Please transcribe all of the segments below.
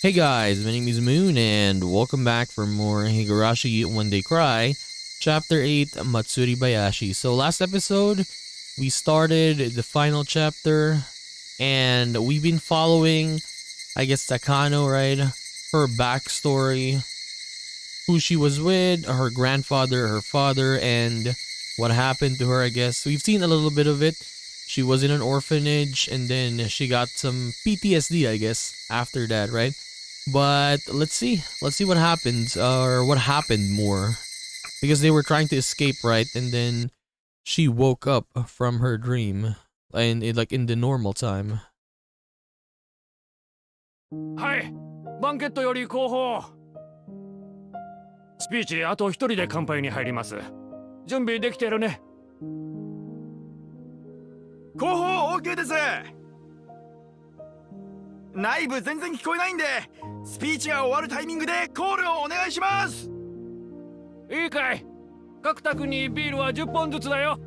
Hey guys, my name is Moon and welcome back for more Higurashi When They Cry, Chapter 8, Matsuribayashi. So last episode, we started the final chapter and we've been following, I guess, Takano, right? Her backstory, who she was with, her grandfather, her father, and what happened to her, I guess. We've seen a little bit of it. She was in an orphanage and then she got some PTSD, I guess, after that, right? But let's see what happens, or what happened more, because they were trying to escape, right? And then she woke up from her dream, and like in the normal time. はい、バンケットより後方。スピーチあと一人で乾杯に入ります。準備できてるね。後方 OK です。内部全然聞こえないんで、スピーチが終わるタイミングでコールをお願いします。いいかい。各宅にビールは10本ずつだよ。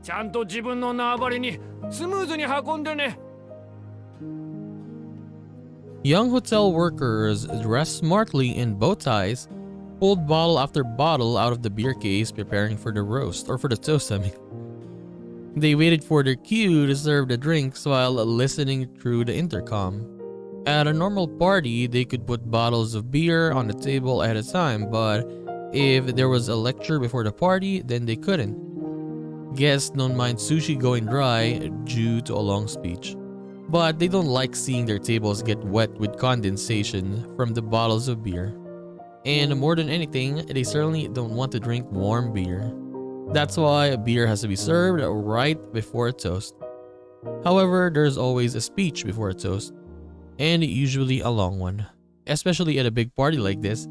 ちゃんと自分の縄張りにスムーズに運んでね。Young hotel workers, dressed smartly in bow ties, pulled bottle after bottle out of the beer case, preparing for the roast, or for the toast, I mean. They waited for their cue to serve the drinks while listening through the intercom. At a normal party, they could put bottles of beer on the table at a time, but if there was a lecture before the party, then they couldn't. Guests don't mind sushi going dry due to a long speech, but they don't like seeing their tables get wet with condensation from the bottles of beer. And more than anything, they certainly don't want to drink warm beer. That's why a beer has to be served right before a toast. However, there's always a speech before a toast, and usually a long one. Especially at a big party like this,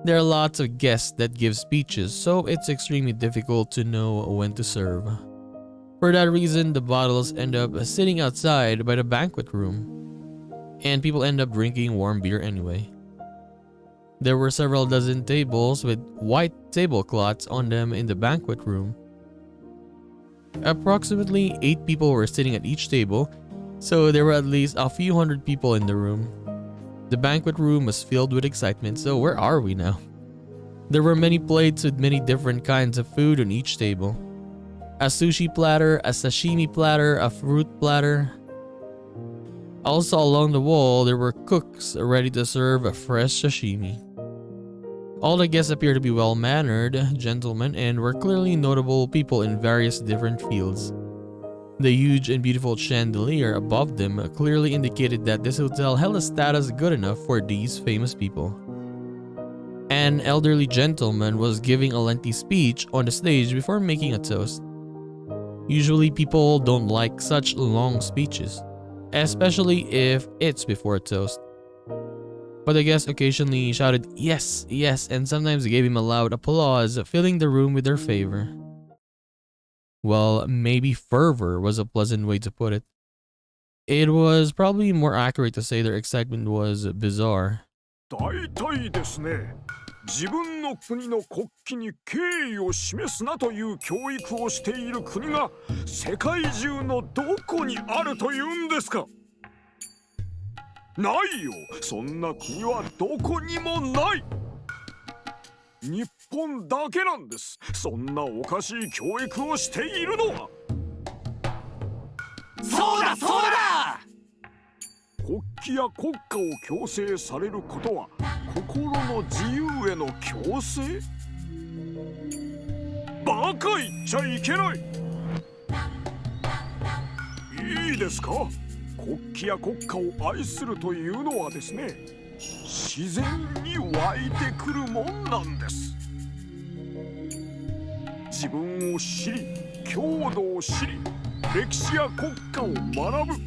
there are lots of guests that give speeches, so it's extremely difficult to know when to serve. For that reason, the bottles end up sitting outside by the banquet room, and people end up drinking warm beer anyway. There were several dozen tables with white tablecloths on them in the banquet room. Approximately 8 people were sitting at each table, so there were at least a few hundred people in the room. The banquet room was filled with excitement, so where are we now? There were many plates with many different kinds of food on each table. A sushi platter, a sashimi platter, a fruit platter. Also along the wall, there were cooks ready to serve a fresh sashimi. All the guests appeared to be well-mannered gentlemen and were clearly notable people in various different fields. The huge and beautiful chandelier above them clearly indicated that this hotel held a status good enough for these famous people. An elderly gentleman was giving a lengthy speech on the stage before making a toast. Usually people don't like such long speeches, especially if it's before a toast. But the guests occasionally shouted yes, yes, and sometimes gave him a loud applause, filling the room with their favor. Well, maybe fervor was a pleasant way to put it. It was probably more accurate to say their excitement was bizarre. 大体ですね、自分の国の国旗に敬意を示すなという教育をしている国が世界中のどこにあるというんですか。ないよ、そんな国はどこにもない。日本だけなんです。そんなおかしい教育をしているのは。そうだそうだ。国旗や国家を強制されることは心の自由への強制？バカ言っちゃいけない。いいですか？国旗や国家を愛するというのはですね、自然に湧いてくるもんなんです。自分を知り、郷土を知り、歴史や国家を学ぶ。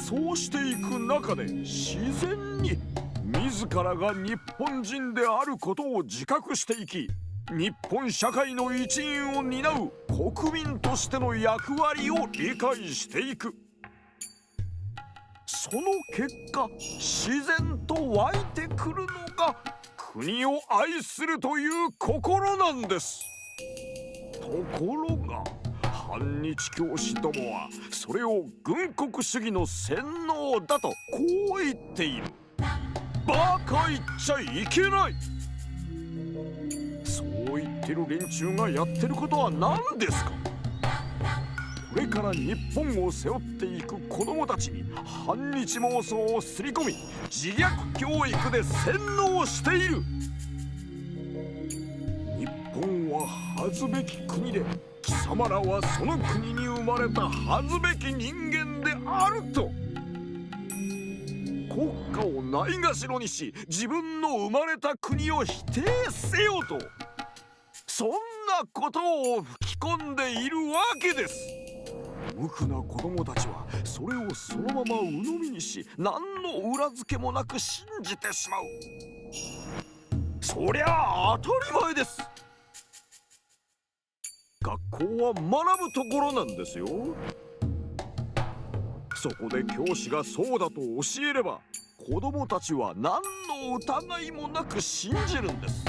そうしていく中で自然に自らが日本人であることを自覚していき、日本社会の一員を担う国民としての役割を理解していく。その結果、自然と湧いてくるのが国を愛するという心なんです。ところが、反日教師どもはそれを軍国主義の洗脳だとこう言っている。バカ言っちゃいけない。そう言ってる連中がやってることは何ですか。これから日本を背負っていく子供たちに反日妄想をすり込み、自虐教育で洗脳している。日本は恥ずべき国で、貴様らはその国に生まれた恥ずべき人間であると。国家をないがしろにし、自分の生まれた国を否定せよと、そんなことを吹き込んでいるわけです。無垢な子供たちはそれをそのまま鵜呑みにし、何の裏付けもなく信じてしまう。そりゃあ当たり前です。学校は学ぶところなんですよ。そこで教師がそうだと教えれば、子供たちは何の疑いもなく信じるんです。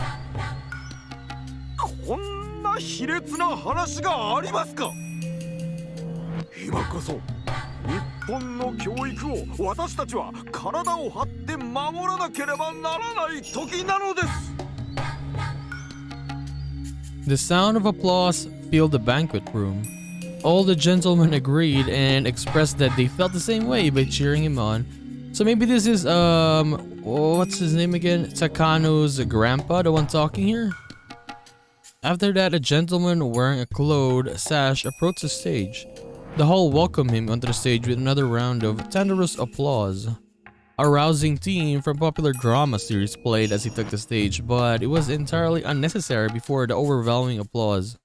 こんな卑劣な話がありますか。今こそ日本の教育を私たちは体を張って守らなければならない時なのです。 The sound of applause filled the banquet room. All the gentlemen agreed and expressed that they felt the same way by cheering him on. So maybe this is what's his name again? Takano's grandpa, the one talking here? After that, a gentleman wearing a cloth sash approached the stage. The hall welcomed him onto the stage with another round of thunderous applause. A rousing theme from popular drama series played as he took the stage, but it was entirely unnecessary before the overwhelming applause.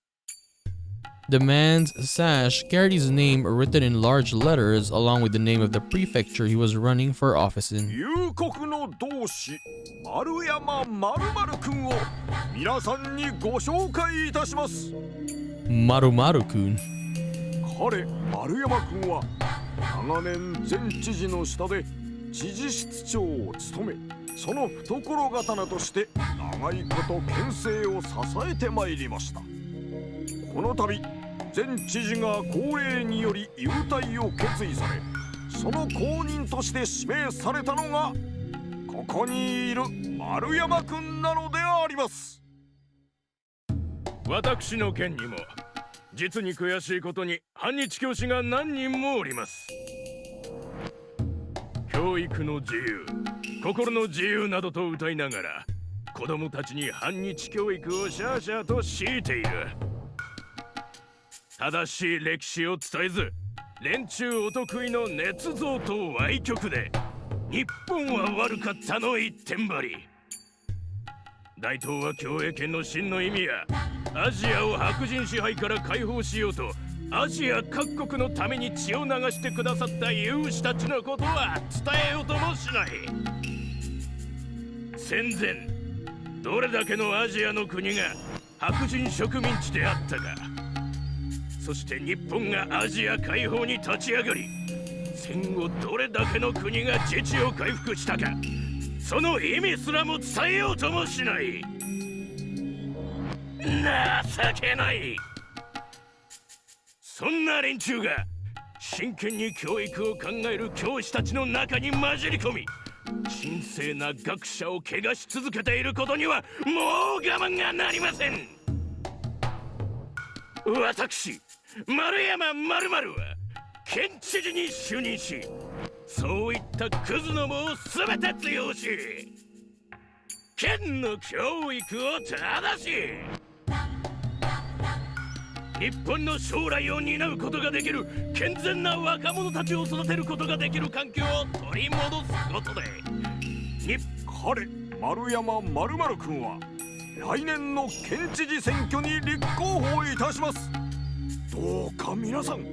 The man's sash carried his name written in large letters along with the name of the prefecture he was running for office in. 夕刻の同志丸山〇〇くんを皆さんにご紹介いたします。 Marumaru-kun. 彼丸山くんは長年前知事の下で知事室長を務め、その懐刀として長いこと県政を支えてまいりました。この度前知事が高齢により勇退を決意され、その後任として指名されたのがここにいる丸山くんなのであります。私の県にも実に悔しいことに反日教師が何人もおります。教育の自由、心の自由などと歌いながら子供たちに反日教育をシャーシャーと強いている。正しい歴史を伝えず、連中お得意の捏造と歪曲で日本は悪かったの一点張り。大東亜共栄圏の真の意味やアジアを白人支配から解放しようとアジア各国のために血を流してくださった勇士たちのことは伝えようともしない。戦前どれだけのアジアの国が白人植民地であったか、そして日本がアジア解放に立ち上がり戦後どれだけの国が自治を回復したか、その意味すらも伝えようともしない。情けない。そんな連中が真剣に教育を考える教師たちの中に混じり込み、神聖な学者を汚し続けていることにはもう我慢がなりません。私丸山〇〇は県知事に就任し、そういったクズのもを全て通用し、県の教育を正し、日本の将来を担うことができる健全な若者たちを育てることができる環境を取り戻すことで、彼丸山〇〇くんは来年の県知事選挙に立候補いたします。どうか皆さん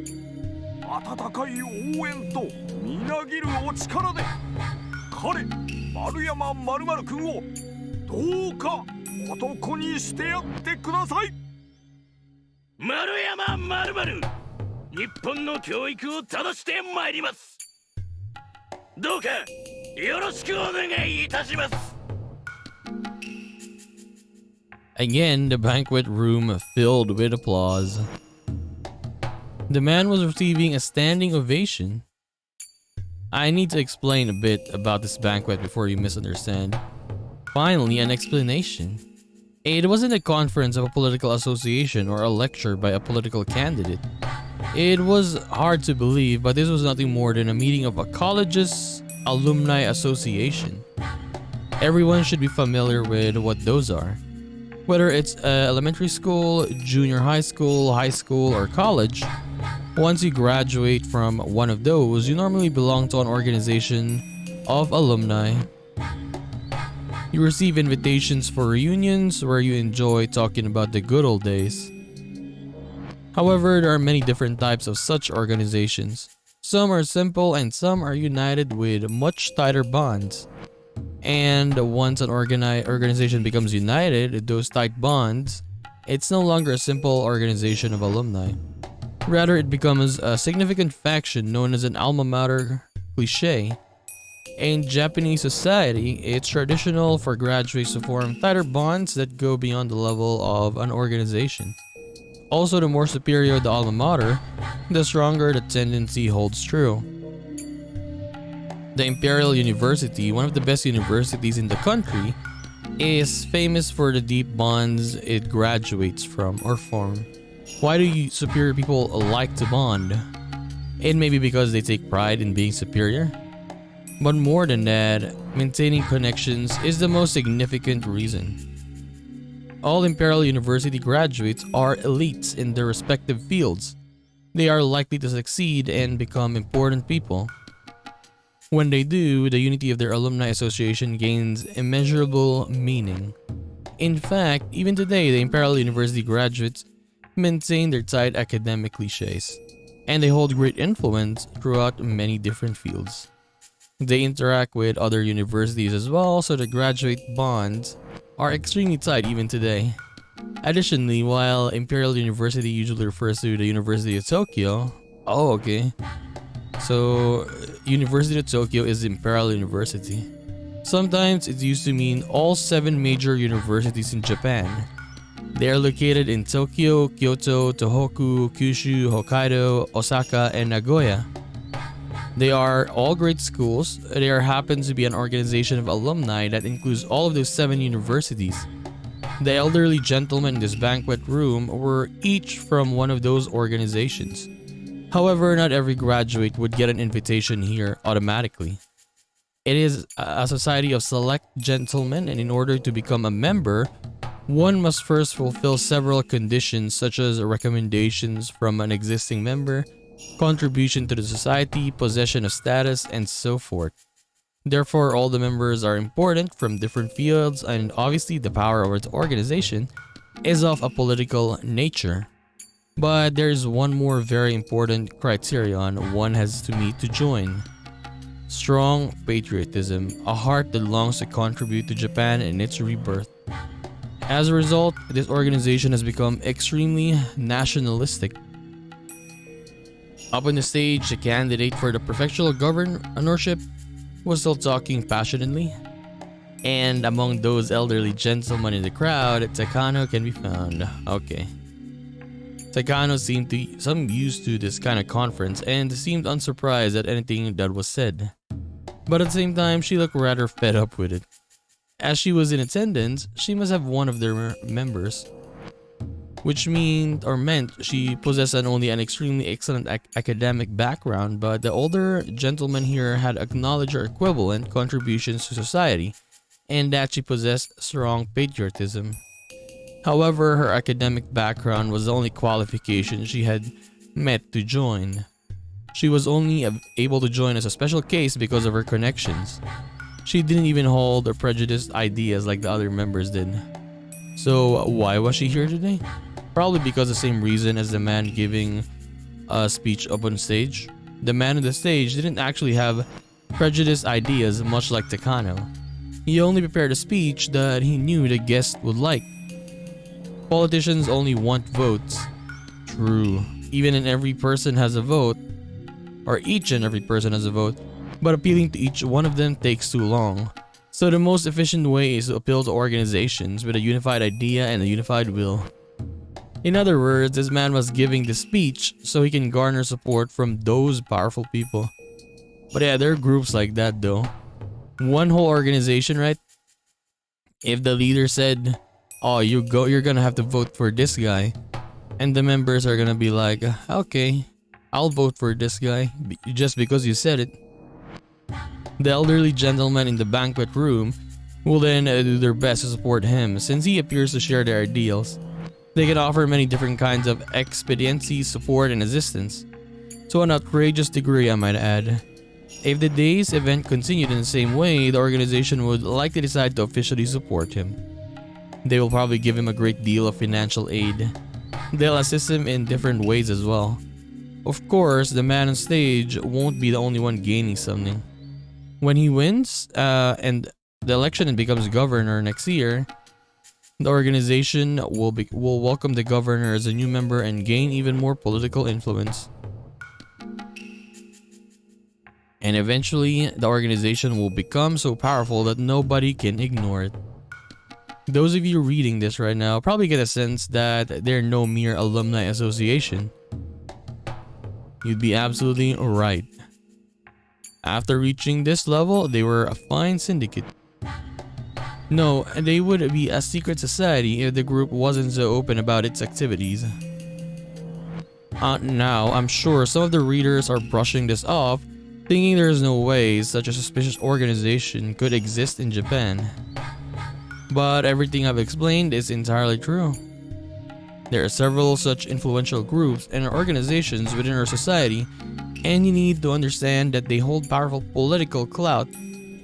温かい応援とみなぎるお力で彼丸山〇〇くんをどうか男にしてやってください。丸山〇〇、日本の教育を正してまいります。どうかよろしくお願いいたします。 Again, the banquet room filled with applause. The man was receiving a standing ovation. I need to explain a bit about this banquet before you misunderstand. Finally, an explanation. It wasn't a conference of a political association or a lecture by a political candidate. It was hard to believe, but this was nothing more than a meeting of a college's alumni association. Everyone should be familiar with what those are. Whether it's elementary school, junior high school, or college, once you graduate from one of those, you normally belong to an organization of alumni. You receive invitations for reunions where you enjoy talking about the good old days. However, there are many different types of such organizations. Some are simple and some are united with much tighter bonds. And once an organization becomes united, those tight bonds, it's no longer a simple organization of alumni. Rather, it becomes a significant faction known as an alma mater cliché. In Japanese society, it's traditional for graduates to form tighter bonds that go beyond the level of an organization. Also, the more superior the alma mater, the stronger the tendency holds true. The Imperial University, one of the best universities in the country, is famous for the deep bonds it graduates from or form. Why do superior people like to bond? It may be because they take pride in being superior. But more than that, maintaining connections is the most significant reason. All Imperial University graduates are elites in their respective fields. They are likely to succeed and become important people. When they do, the unity of their alumni association gains immeasurable meaning. In fact, even today, the Imperial University graduates maintain their tight academic cliches, and they hold great influence throughout many different fields. They interact with other universities as well, so the graduate bonds are extremely tight even today. Additionally, while Imperial University usually refers to the University of Tokyo, so University of Tokyo is Imperial University. Sometimes it used to mean all 7 major universities in Japan. They are located in Tokyo, Kyoto, Tohoku, Kyushu, Hokkaido, Osaka, and Nagoya. They are all great schools. There happens to be an organization of alumni that includes all of those 7 universities. The elderly gentlemen in this banquet room were each from one of those organizations. However, not every graduate would get an invitation here automatically. It is a society of select gentlemen, and in order to become a member, one must first fulfill several conditions such as recommendations from an existing member, contribution to the society, possession of status, and so forth. Therefore, all the members are important from different fields, and obviously the power of its organization is of a political nature. But there's one more very important criterion one has to meet to join. Strong patriotism, a heart that longs to contribute to Japan in its rebirth. As a result, this organization has become extremely nationalistic. Up on the stage, the candidate for the prefectural governorship was still talking passionately. And among those elderly gentlemen in the crowd, Takano can be found. Okay. Takano seemed some used to this kind of conference and seemed unsurprised at anything that was said. But at the same time, she looked rather fed up with it. As she was in attendance, she must have one of their members. Which meant she possessed not only an extremely excellent academic background, but the older gentleman here had acknowledged her equivalent contributions to society, and that she possessed strong patriotism. However, her academic background was the only qualification she had met to join. She was only able to join as a special case because of her connections. She didn't even hold or prejudiced ideas like the other members did. So why was she here today? Probably because the same reason as the man giving a speech up on stage. The man on the stage didn't actually have prejudiced ideas, much like Takano. He only prepared a speech that he knew the guest would like. Politicians only want votes. True. Even and every person has a vote, or each and every person has a vote, but appealing to each one of them takes too long. So the most efficient way is to appeal to organizations with a unified idea and a unified will. In other words, this man was giving the speech so he can garner support from those powerful people. But yeah, there are groups like that though. One whole organization, right? If the leader said, "Oh, you're gonna have to vote for this guy," and the members are gonna be like, "Okay, I'll vote for this guy just because you said it." The elderly gentleman in the banquet room will then do their best to support him since he appears to share their ideals. They can offer many different kinds of expediency, support, and assistance. To an outrageous degree, I might add. If the day's event continued in the same way, the organization would likely decide to officially support him. They will probably give him a great deal of financial aid. They'll assist him in different ways as well. Of course, the man on stage won't be the only one gaining something. When he wins and the election and becomes governor next year, the organization will welcome the governor as a new member and gain even more political influence. And eventually, the organization will become so powerful that nobody can ignore it. Those of you reading this right now probably get a sense that they're no mere alumni association. You'd be absolutely right. After reaching this level, they were a fine syndicate. No, they would be a secret society if the group wasn't so open about its activities. Now, I'm sure some of the readers are brushing this off, thinking there's no way such a suspicious organization could exist in Japan. But everything I've explained is entirely true. There are several such influential groups and organizations within our society, and you need to understand that they hold powerful political clout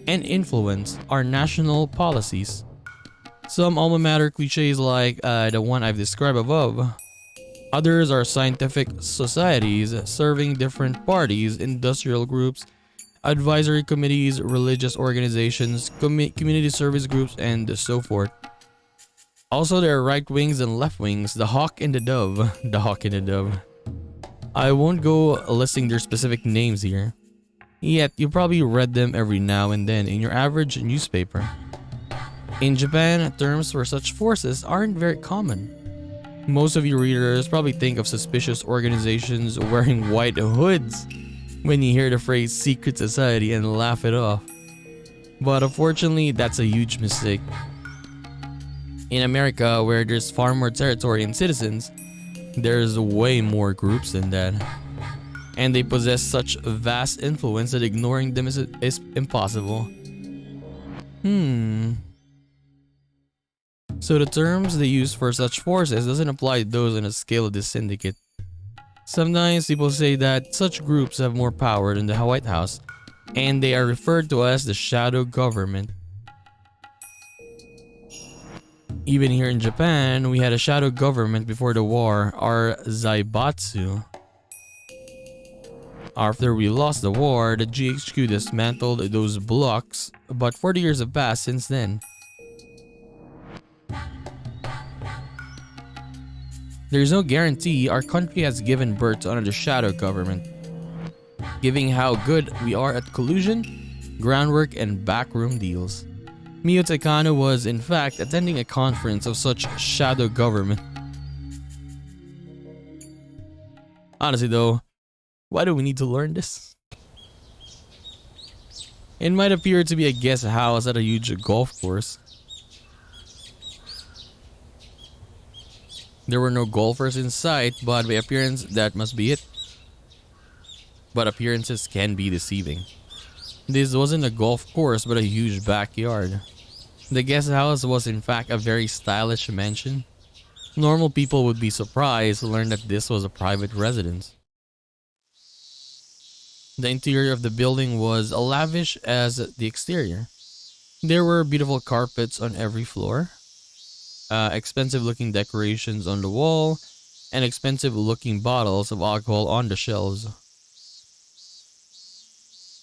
and influence our national policies. Some alma mater cliches like the one I've described above. Others are scientific societies serving different parties, industrial groups, advisory committees, religious organizations, community service groups, and so forth. Also, there are right wings and left wings, the hawk and the dove. The hawk and the dove. I won't go listing their specific names here. Yet, you probably read them every now and then in your average newspaper. In Japan, terms for such forces aren't very common. Most of you readers probably think of suspicious organizations wearing white hoods when you hear the phrase secret society and laugh it off. But unfortunately, that's a huge mistake. In America, where there's far more territory and citizens, there's way more groups than that. And they possess such vast influence that ignoring them is impossible. So the terms they use for such forces doesn't apply to those on the scale of this syndicate. Sometimes people say that such groups have more power than the White House, and they are referred to as the shadow government. Even here in Japan, we had a shadow government before the war, our Zaibatsu. After we lost the war, the GHQ dismantled those blocks, but 40 years have passed since then. There's no guarantee our country has given birth to another shadow government, given how good we are at collusion, groundwork, and backroom deals. Mio Takano was, in fact, attending a conference of such shadow government. Honestly though, why do we need to learn this? It might appear to be a guest house at a huge golf course. There were no golfers in sight, but by appearance, that must be it. But appearances can be deceiving. This wasn't a golf course, but a huge backyard. The guest house was in fact a very stylish mansion. Normal people would be surprised to learn that this was a private residence. The interior of the building was as lavish as the exterior. There were beautiful carpets on every floor, expensive looking decorations on the wall, and expensive looking bottles of alcohol on the shelves.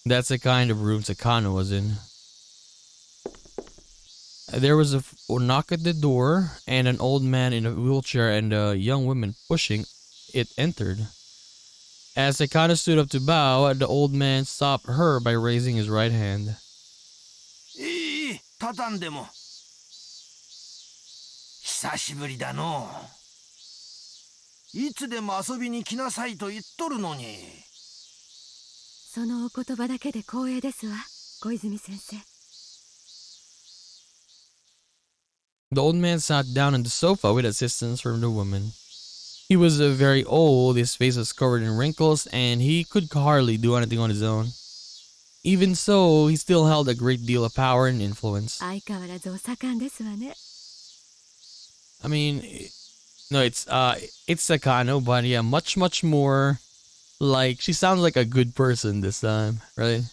That's the kind of room Takano was in. There was a knock at the door, and an old man in a wheelchair and a young woman pushing it entered. As Takano stood up to bow, the old man stopped her by raising his right hand. 畳んでも久しぶりだのいつでも遊びに来なさいと言っとるのに。そのお言葉だけで光栄ですわ、小泉先生。The old man sat down on the sofa with assistance from the woman. He was very old, his face was covered in wrinkles, and he could hardly do anything on his own. Even so, he still held a great deal of power and influence. 相変わらずお盛んですわね。I mean, no, it's Sakano, but yeah, much more like she sounds like a good person this time, right?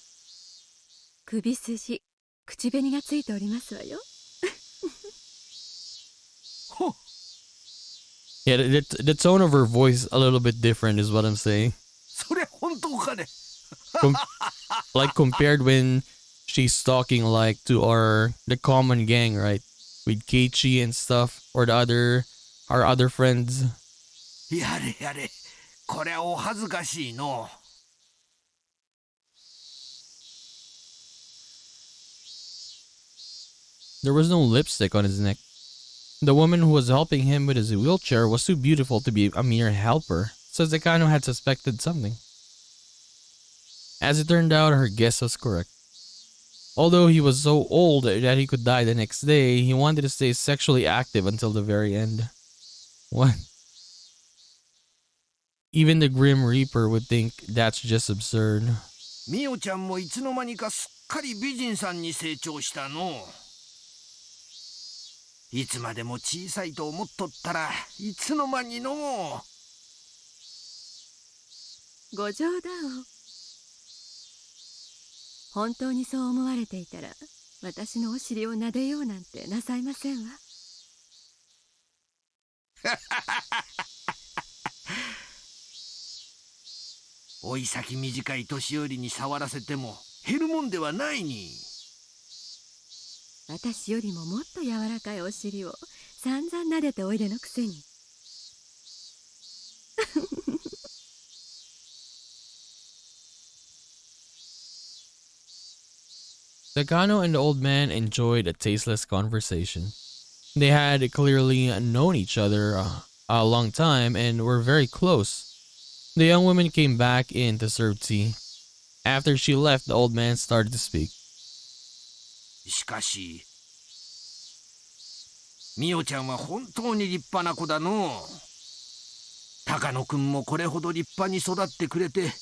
首筋、口紅がついておりますわよ。Yeah, the tone of her voice a little bit different is what I'm saying. それ本当かね。Like compared when she's talking like to the common gang, right? With Keiichi and stuff, or our other friends. やれやれ、これはお恥ずかしいの。There was no lipstick on his neck. The woman who was helping him with his wheelchair was too beautiful to be a mere helper, so Zakano had suspected something. As it turned out, her guess was correct. Although he was so old that he could die the next day, he wanted to stay sexually active until the very end. What? Even the Grim Reaper would think that's just absurd. みおちゃんもいつの間にかすっかり美人さんに成長したの。いつまでも小さいと思っとったらいつの間にの。ご冗談を。本当にそう思われていたら、私のお尻を撫でようなんてなさいませんわ。老い先短い年寄りに触らせても減るもんではないに。私よりももっと柔らかいお尻を散々撫でておいでのくせに。Sakano and the old man enjoyed a tasteless conversation. They had clearly known each other a long time and were very close. The young woman came back in to serve tea. After she left, the old man started to speak. しかし、みおちゃんは本当に立派な子だの。高野くんもこれほど立派に育ってくれて、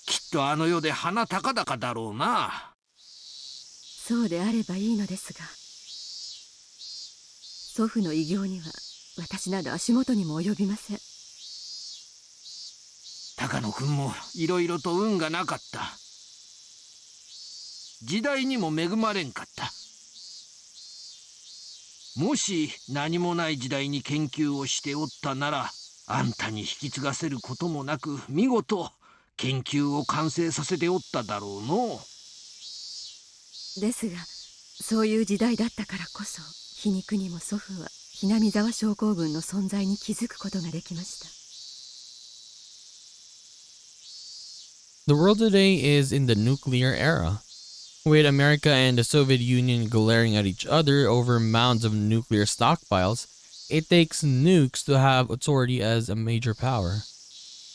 きっとあの世で鼻高々だろうな。そうであればいいのですが、祖父の偉業には私など足元にも及びません。高野くんもいろいろと運がなかった。時代にも恵まれんかった。もし何もない時代に研究をしておったなら、あんたに引き継がせることもなく見事研究を完成させておっただろうの。ですが、そういう時代だったからこそ、皮肉にも祖父はひなみ沢症候群の存在に気づくことができました。The world today is in the nuclear era. With America and the Soviet Union glaring at each other over mounds of nuclear stockpiles, it takes nukes to have authority as a major power.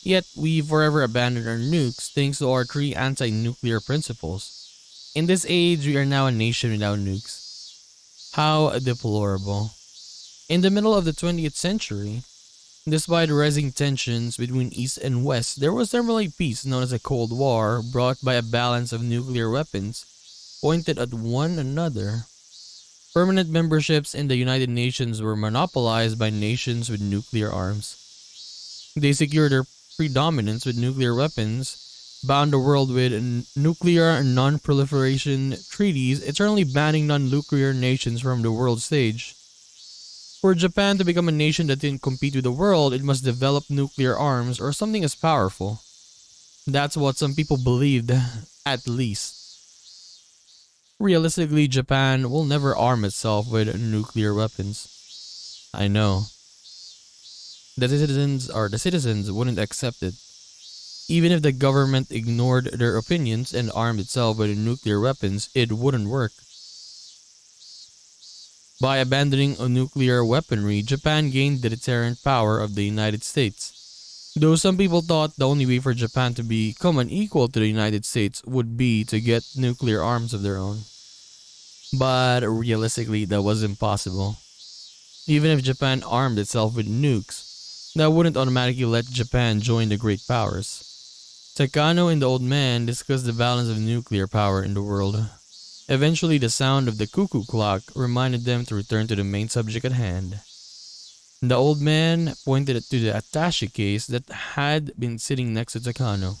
Yet, we forever abandoned our nukes thanks to our three anti-nuclear principles. In this age, we are now a nation without nukes. How deplorable. In the middle of the 20th century, despite rising tensions between East and West, there was nearly peace known as a Cold War, brought by a balance of nuclear weapons pointed at one another. Permanent memberships in the United Nations were monopolized by nations with nuclear arms. They secured their predominance with nuclear weapons, bound the world with nuclear non-proliferation treaties, eternally banning non-nuclear nations from the world stage. For Japan to become a nation that didn't compete with the world, it must develop nuclear arms or something as powerful. That's what some people believed, at least. Realistically, Japan will never arm itself with nuclear weapons. I know. The citizens wouldn't accept it. Even if the government ignored their opinions and armed itself with nuclear weapons, it wouldn't work. By abandoning nuclear weaponry, Japan gained the deterrent power of the United States. Though some people thought the only way for Japan to become an equal to the United States would be to get nuclear arms of their own. But realistically, that was impossible. Even if Japan armed itself with nukes, that wouldn't automatically let Japan join the great powers. Takano and the old man discussed the balance of nuclear power in the world. Eventually, the sound of the cuckoo clock reminded them to return to the main subject at hand. The old man pointed to the attaché case that had been sitting next to Takano.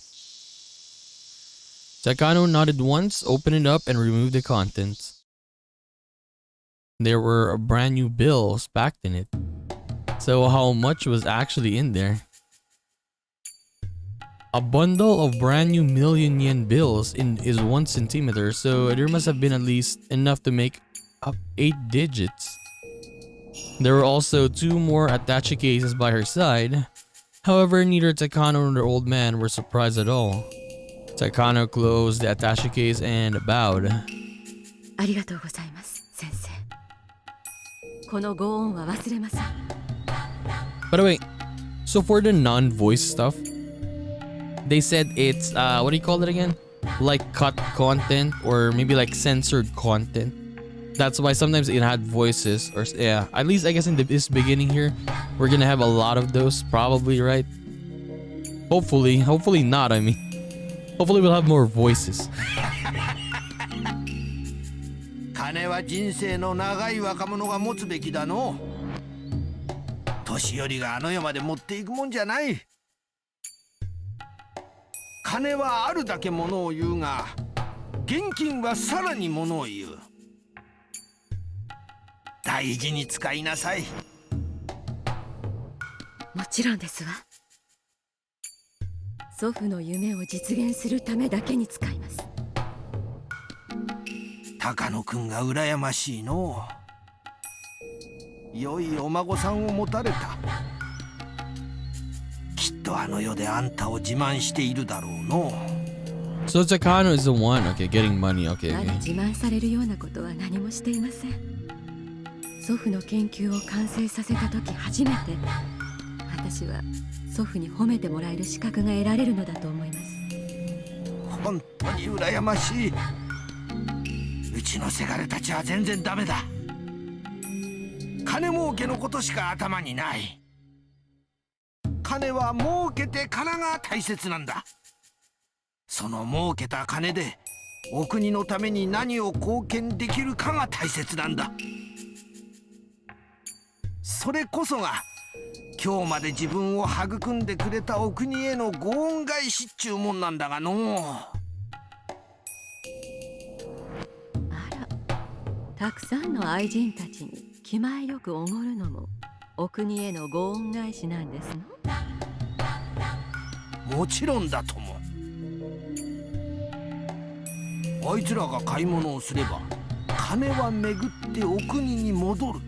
Takano nodded once, opened it up, and removed the contents. There were brand new bills packed in it. So how much was actually in there? A bundle of brand new million yen bills is 1 centimeter, so there must have been at least enough to make up 8 digits. There were also 2 more attaché cases by her side. However, neither Takano nor the old man were surprised at all. Takano closed the attaché case and bowed. ありがとうございます、先生。このご恩は忘れません。 By the way, so for the non-voice stuff, they said it's what do you call it again? Like cut content or maybe like censored content. That's why sometimes it had voices or yeah. At least I guess in this beginning here, we're gonna have a lot of those probably, right? Hopefully not. I mean, hopefully we'll have more voices. 金は人生の長い若者が持つべきだの。年寄りがあの世まで持っていくもんじゃない。金はあるだけものを言うが、現金はさらにものを言う。大事に使いなさい。もちろんですわ。祖父の夢を実現するためだけに使います。高野くんが羨ましいの。良いお孫さんを持たれた。きっとあの世であんたを自慢しているだろうの。So Takano is the one, okay, getting money, okay, まだ okay. 自慢されるようなことは何もしていません。祖父の研究を完成させた時初めて、私は祖父に褒めてもらえる資格が得られるのだと思います。本当に羨ましい。うちのせがれたちは全然ダメだ。金儲けのことしか頭にない。金は儲けてからが大切なんだ。その儲けた金でお国のために何を貢献できるかが大切なんだ。それこそが今日まで自分を育んでくれたお国へのご恩返しっちゅうもんなんだがの。たくさんの愛人たちに気前よくおごるのもお国へのご恩返しなんですの。もちろんだとも。あいつらが買い物をすれば金は巡ってお国に戻る。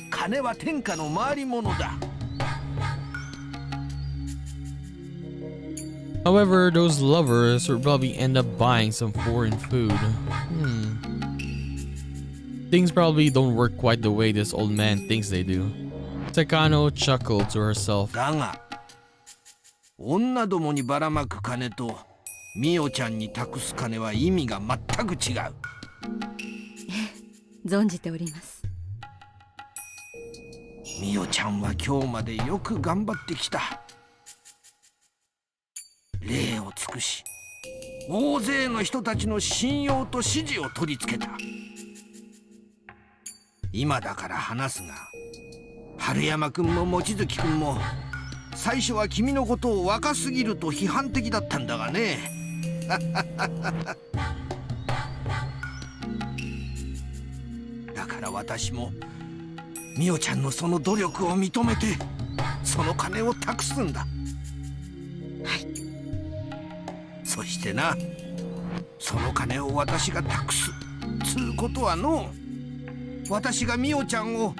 金は天下の回り物だ。However, those lovers would probably end up buying some foreign food. Things probably don't work quite the way this old man thinks they do. Takano chuckled to herself. だが女どもにばらまく金とミオちゃんに託す金は意味が全く違う。存じております。ミオちゃんは今日までよく頑張ってきた。礼を尽くし大勢の人たちの信用と支持を取り付けた。今だから話すが、春山くんも望月くんも最初は君のことを若すぎると批判的だったんだがね。だから私もミオちゃんのその努力を認めてその金を託すんだ。はい。そしてな、その金を私が託すつうことはの、私がミオちゃんを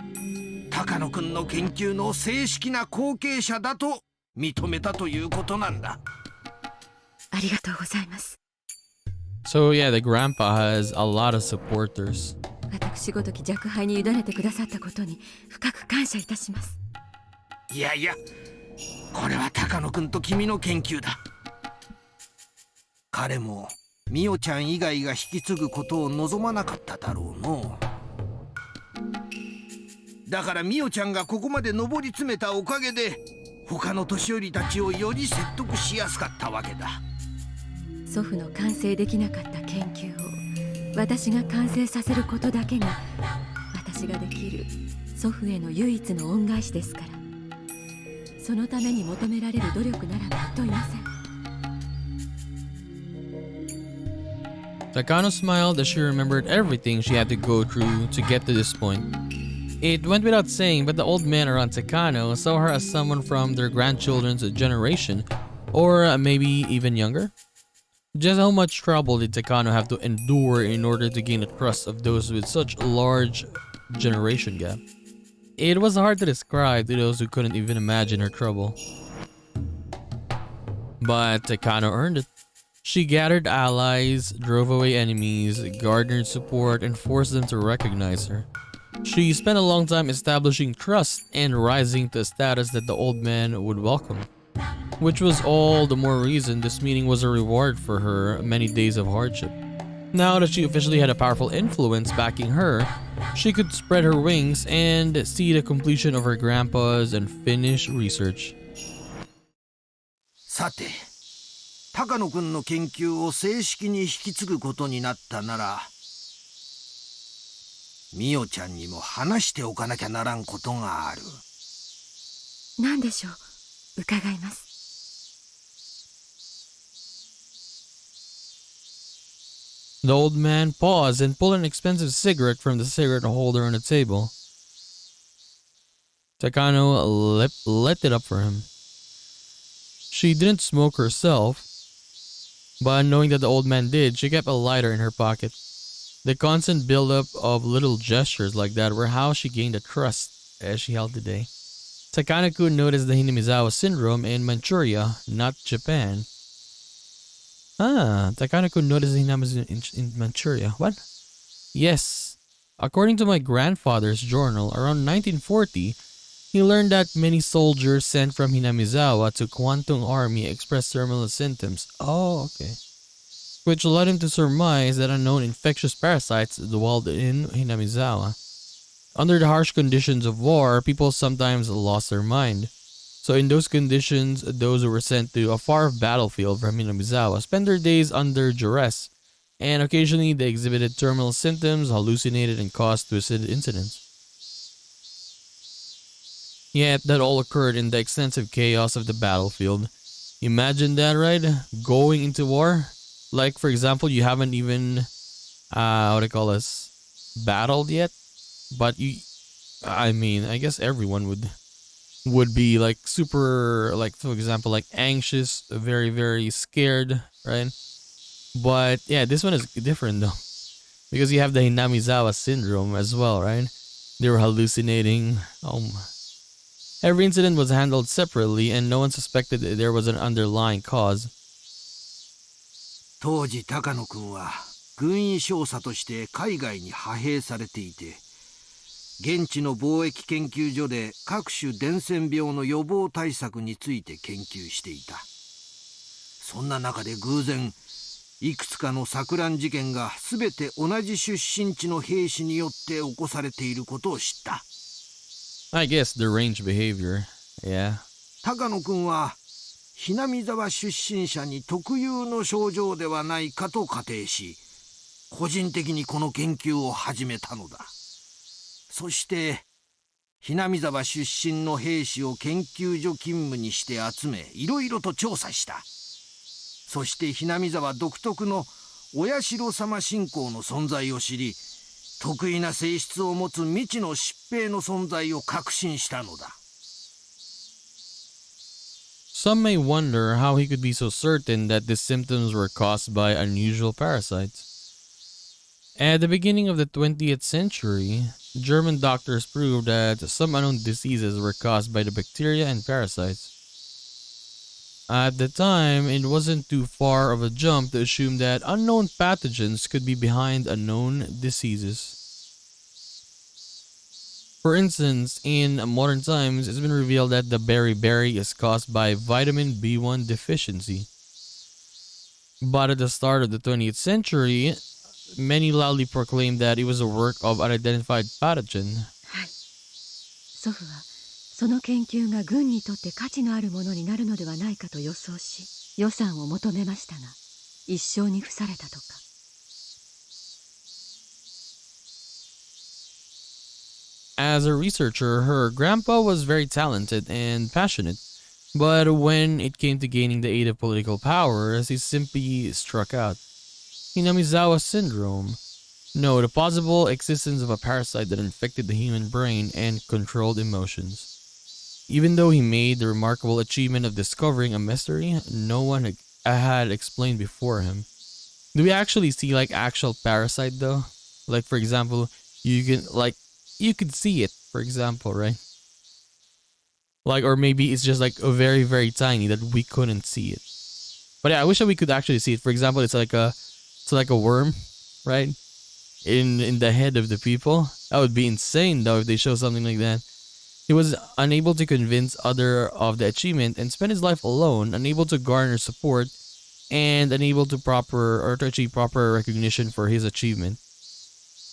高野くんの研究の正式な後継者だと認めたということなんだ。ありがとうございます。 So yeah, the grandpa has a lot of supporters. 私ごとき若輩に委ねてくださったことに深く感謝いたします。いやいや、これは高野君と君の研究だ。彼もミオちゃん以外が引き継ぐことを望まなかっただろうの。だからミオちゃんがここまで上り詰めたおかげで他の年寄りたちをより説得しやすかったわけだ。祖父の完成できなかった研究を私が完成させることだけが私ができる祖父への唯一の恩返しですから、そのために求められる努力ならば問いません。Takano smiled as she remembered everything she had to go through to get to this point. It went without saying, but the old man around Takano saw her as someone from their grandchildren's generation, or maybe even younger. Just how much trouble did Takano have to endure in order to gain the trust of those with such a large generation gap? It was hard to describe to those who couldn't even imagine her trouble. But Takano earned it. She gathered allies, drove away enemies, garnered support, and forced them to recognize her. She spent a long time establishing trust and rising to a status that the old man would welcome. Which was all the more reason this meeting was a reward for her many days of hardship. Now that she officially had a powerful influence backing her, she could spread her wings and see the completion of her grandpa's unfinished research. さて、高野君の研究を正式に引き継ぐことになったなら、ミオちゃんにも話しておかなきゃならんことがある。何でしょう、伺います。The old man paused and pulled an expensive cigarette from the cigarette holder on the table. Takano lit it up for him. She didn't smoke herself, but knowing that the old man did, she kept a lighter in her pocket. The constant buildup of little gestures like that were how she gained the trust as she held today. Takano-kun noticed the Hinamizawa syndrome in Manchuria, not Japan. Takano-kun noticed the Hinamizawa in Manchuria. What? Yes. According to my grandfather's journal, around 1940, he learned that many soldiers sent from Hinamizawa to Kwantung Army expressed terminal symptoms. Oh, okay. Which led him to surmise that unknown infectious parasites dwelled in Hinamizawa. Under the harsh conditions of war, people sometimes lost their mind. So in those conditions, those who were sent to a far battlefield from Hinamizawa spent their days under duress, and occasionally they exhibited terminal symptoms, hallucinated, and caused suicide incidents. Yet that all occurred in the extensive chaos of the battlefield. Imagine that, right? Going into war. Like, for example, you haven't even, battled yet. But I guess everyone would be like super, like, for example, like anxious, very, very scared, right? But yeah, this one is different though. Because you have the Hinamizawa syndrome as well, right? They were hallucinating. Every incident was handled separately and no one suspected that there was an underlying cause. 当時高野君は軍医少佐として海外に派兵されていて、現地の貿易研究所で各種伝染病の予防対策について研究していた。そんな中で偶然いくつかの錯乱事件が全て同じ出身地の兵士によって起こされていることを知った。I guess deranged behavior. Yeah. 高野君はhinamizawa出身者に特有の症状ではないかと仮定し、個人的にこの研究を始めたのだ。そしてhinamizawa出身の兵士を研究所勤務にして集め、いろいろと調査した。そしてhinamizawa独特のお社様信仰の存在を知り、特異な性質を持つ未知の疾病の存在を確信したのだ。Some may wonder how he could be so certain that the symptoms were caused by unusual parasites. At the beginning of the 20th century, German doctors proved that some unknown diseases were caused by the bacteria and parasites. At the time, it wasn't too far of a jump to assume that unknown pathogens could be behind unknown diseases. For instance, in modern times, it's been revealed that the beriberi is caused by vitamin B1 deficiency. But at the start of the 20th century, many loudly proclaimed that it was a work of unidentified pathogen. はい。祖父はその研究が軍にとって価値のあるものになるのではないかと予想し、予算を求めましたが、一生に付されたとか。As a researcher, her grandpa was very talented and passionate, but when it came to gaining the aid of political powers, he simply struck out. Hinamizawa syndrome. No, the possible existence of a parasite that infected the human brain and controlled emotions. Even though he made the remarkable achievement of discovering a mystery no one had explained before him. Do we actually see like actual parasite though? Like for example, you could see it, for example, right? Like, or maybe it's just like a very, very tiny that we couldn't see it. But yeah, I wish that we could actually see it. For example, it's like a worm, right? In the head of the people. That would be insane though if they show something like that. He was unable to convince other of the achievement and spent his life alone, unable to garner support, and unable to achieve proper recognition for his achievement.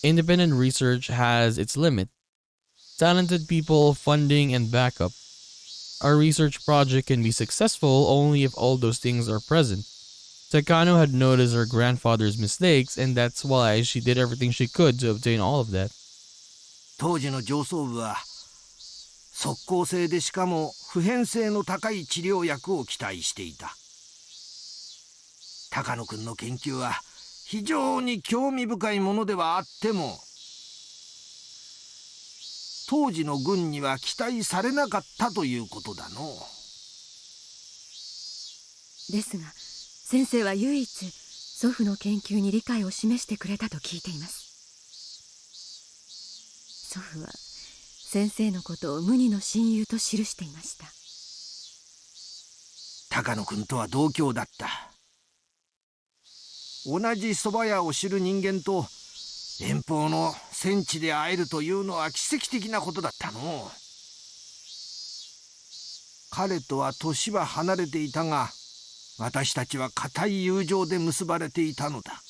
Independent research has its limit. Talented people, funding, and backup. Our research project can be successful only if all those things are present. Takano had noticed her grandfather's mistakes, and that's why she did everything she could to obtain all of that. 当時の上層部は即効性でしかも普遍性の高い治療薬を期待していた。高野君の研究は非常に興味深いものではあっても、当時の軍には期待されなかったということだの。ですが、先生は唯一祖父の研究に理解を示してくれたと聞いています。祖父は先生のことを無二の親友と記していました。高野君とは同郷だった。同じ蕎麦屋を知る人間と遠方の戦地で会えるというのは奇跡的なことだったの。彼とは年は離れていたが、私たちは固い友情で結ばれていたのだ。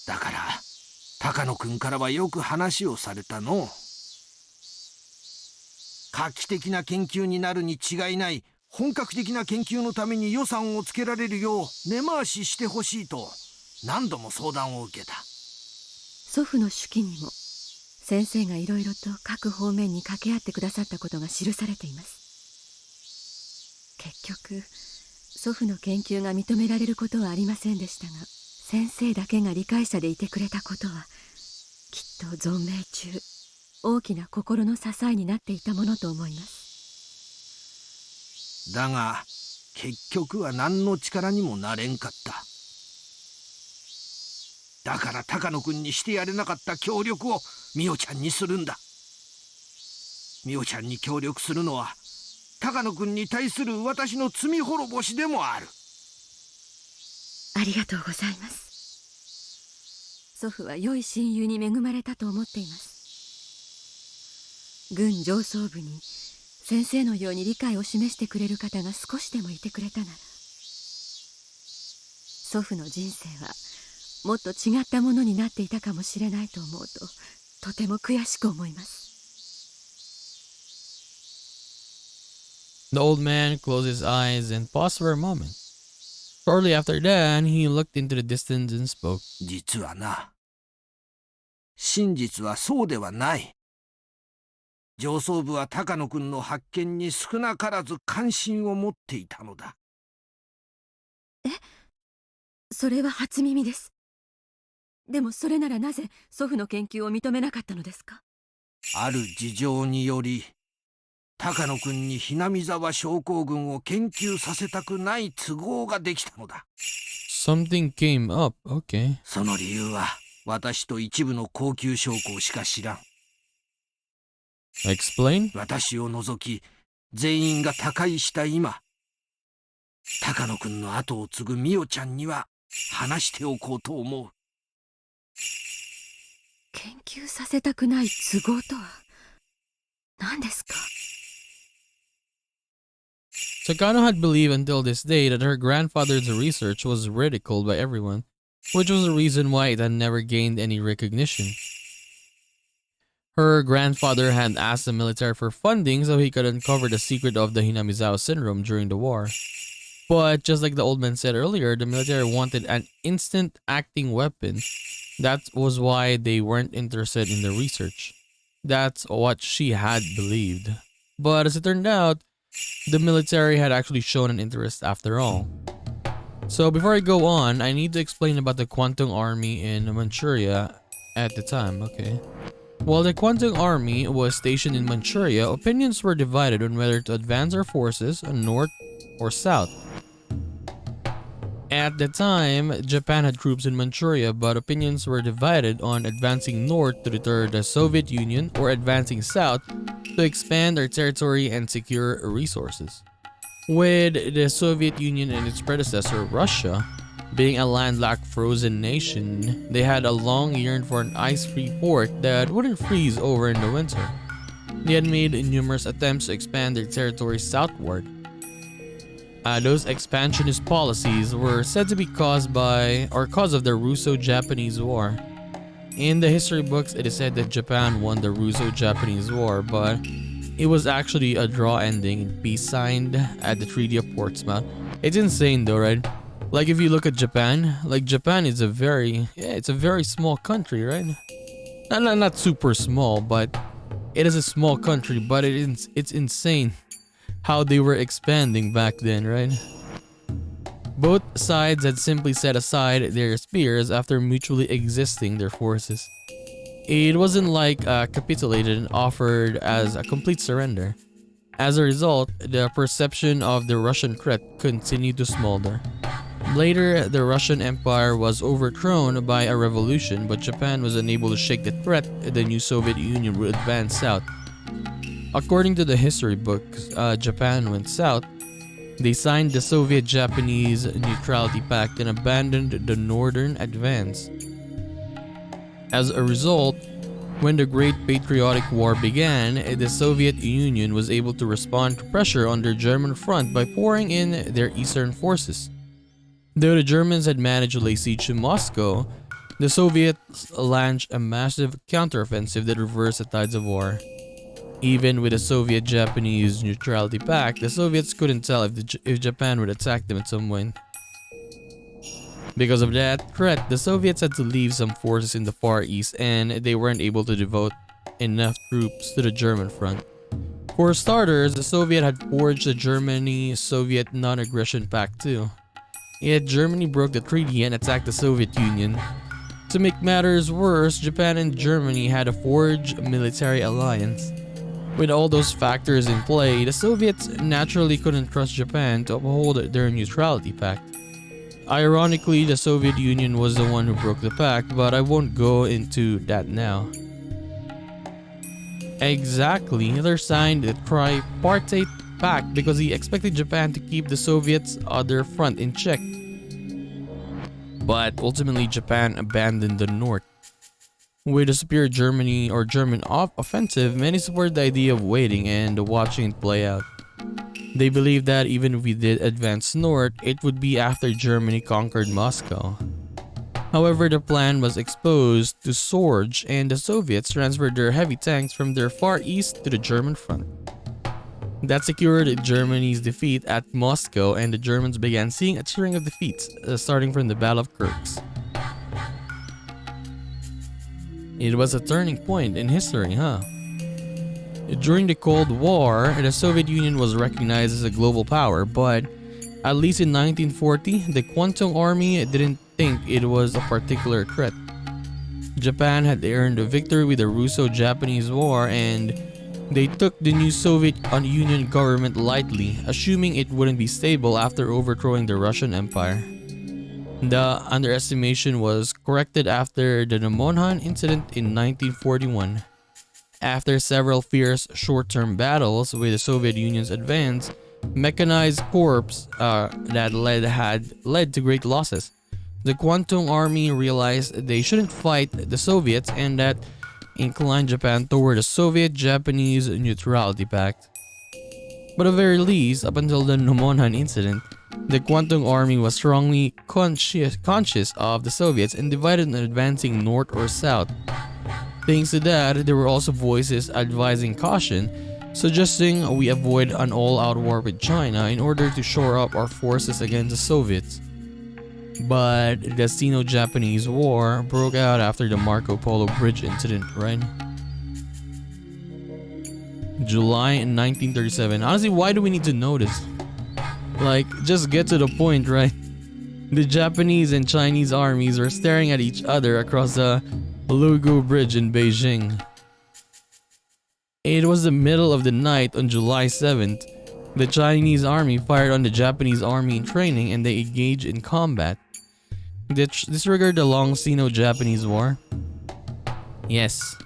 だから高野君からはよく話をされたの。画期的な研究になるに違いない。本格的な研究のために予算をつけられるよう根回ししてほしいと何度も相談を受けた。祖父の手記にも先生がいろいろと各方面に掛け合ってくださったことが記されています。結局祖父の研究が認められることはありませんでしたが、先生だけが理解者でいてくれたことはきっと存命中大きな心の支えになっていたものと思います。だが結局は何の力にもなれんかった。だから高野君にしてやれなかった協力を美代ちゃんにするんだ。美代ちゃんに協力するのは高野君に対する私の罪滅ぼしでもある。ありがとうございます。祖父は良い親友に恵まれたと思っています。軍上層部に先生のように理解を示してくれる方が少しでもいてくれたなら、祖父の人生はもっと違ったものになっていたかもしれないと思うと、とても悔しく思います。The old man closed his eyes and paused for a moment. Shortly after that, he looked into the distance and spoke. 実はな、真実はそうではない。上層部は高野君の発見に少なからず関心を持っていたのだ。え、それは初耳です。でもそれならなぜ祖父の研究を認めなかったのですか？ある事情により高野君にひなみ沢症候群を研究させたくない都合ができたのだ。Something came up. Okay. その理由は私と一部の高級将校しか知らん。Explain? 私を除き全員が他界した今、高野君の後を継ぐ美代ちゃんには話しておこうと思う。研究させたくない都合とは何ですか？ Takano had believed until this day that her grandfather's research was ridiculed by everyone, which was the reason why it had never gained any recognition. Her grandfather had asked the military for funding so he could uncover the secret of the Hinamizawa syndrome during the war. But just like the old man said earlier, the military wanted an instant acting weapon. That was why they weren't interested in the research. That's what she had believed. But as it turned out, the military had actually shown an interest after all. So before I go on, I need to explain about the Kwantung Army in Manchuria at the time, okay? While the Kwantung Army was stationed in Manchuria, opinions were divided on whether to advance our forces north or south. At the time, Japan had troops in Manchuria, but opinions were divided on advancing north to deter the Soviet Union or advancing south to expand their territory and secure resources. With the Soviet Union and its predecessor, Russia, being a landlocked frozen nation, they had a long yearn for an ice-free port that wouldn't freeze over in the winter. They had made numerous attempts to expand their territory southward. Those expansionist policies were said to be caused of the Russo-Japanese War. In the history books, it is said that Japan won the Russo-Japanese War, but it was actually a draw ending in peace signed at the Treaty of Portsmouth. It's insane though, right? Like if you look at Japan, like Japan is it's a very small country, right? Not super small, but it is a small country, but it's insane how they were expanding back then, right? Both sides had simply set aside their spears after mutually existing their forces. It wasn't like capitulated and offered as a complete surrender. As a result, the perception of the Russian threat continued to smolder. Later, the Russian Empire was overthrown by a revolution, but Japan was unable to shake the threat the new Soviet Union would advance south. According to the history books, Japan went south. They signed the Soviet-Japanese Neutrality Pact and abandoned the northern advance. As a result, when the Great Patriotic War began, the Soviet Union was able to respond to pressure on their German front by pouring in their eastern forces. Though the Germans had managed to lay siege to Moscow, the Soviets launched a massive counteroffensive that reversed the tides of war. Even with the Soviet-Japanese Neutrality Pact, the Soviets couldn't tell if Japan would attack them at some point. Because of that threat, the Soviets had to leave some forces in the Far East and they weren't able to devote enough troops to the German front. For starters, the Soviet had forged the Germany-Soviet Non-Aggression Pact too. Yet Germany broke the treaty and attacked the Soviet Union. To make matters worse, Japan and Germany had a forged military alliance. With all those factors in play, the Soviets naturally couldn't trust Japan to uphold their neutrality pact. Ironically, the Soviet Union was the one who broke the pact, but I won't go into that now. Exactly, Hitler signed the Tripartite Pact because he expected Japan to keep the Soviets' other front in check. But ultimately, Japan abandoned the North. With a superior German offensive, many supported the idea of waiting and watching it play out. They believed that even if we did advance north, it would be after Germany conquered Moscow. However, the plan was exposed to Sorge and the Soviets transferred their heavy tanks from their Far East to the German front. That secured Germany's defeat at Moscow, and the Germans began seeing a string of defeats, starting from the Battle of Kursk. It was a turning point in history, huh? During the Cold War, the Soviet Union was recognized as a global power, but at least in 1940, the Kwantung Army didn't think it was a particular threat. Japan had earned a victory with the Russo-Japanese War, and they took the new Soviet Union government lightly, assuming it wouldn't be stable after overthrowing the Russian Empire. The underestimation was corrected after the Namonhan incident in 1941. After several fierce short-term battles with the Soviet Union's advance, mechanized corps had led to great losses. the Kwantung Army realized they shouldn't fight the Soviets and that inclined Japan toward a Soviet-Japanese neutrality pact. But at the very least, up until the Nomonhan incident, the Kwantung Army was strongly conscious of the Soviets and divided on advancing north or south. Thanks to that, there were also voices advising caution, suggesting we avoid an all-out war with China in order to shore up our forces against the Soviets. But the Sino-Japanese War broke out after the Marco Polo Bridge incident, right? July 1937. Honestly, why do we need to know this? Like, just get to the point, right? The Japanese and Chinese armies were staring at each other across the Lugu Bridge in Beijing. It was the middle of the night on July 7th. The Chinese army fired on the Japanese army in training and they engaged in combat. This triggered the long Sino-Japanese War. Yes.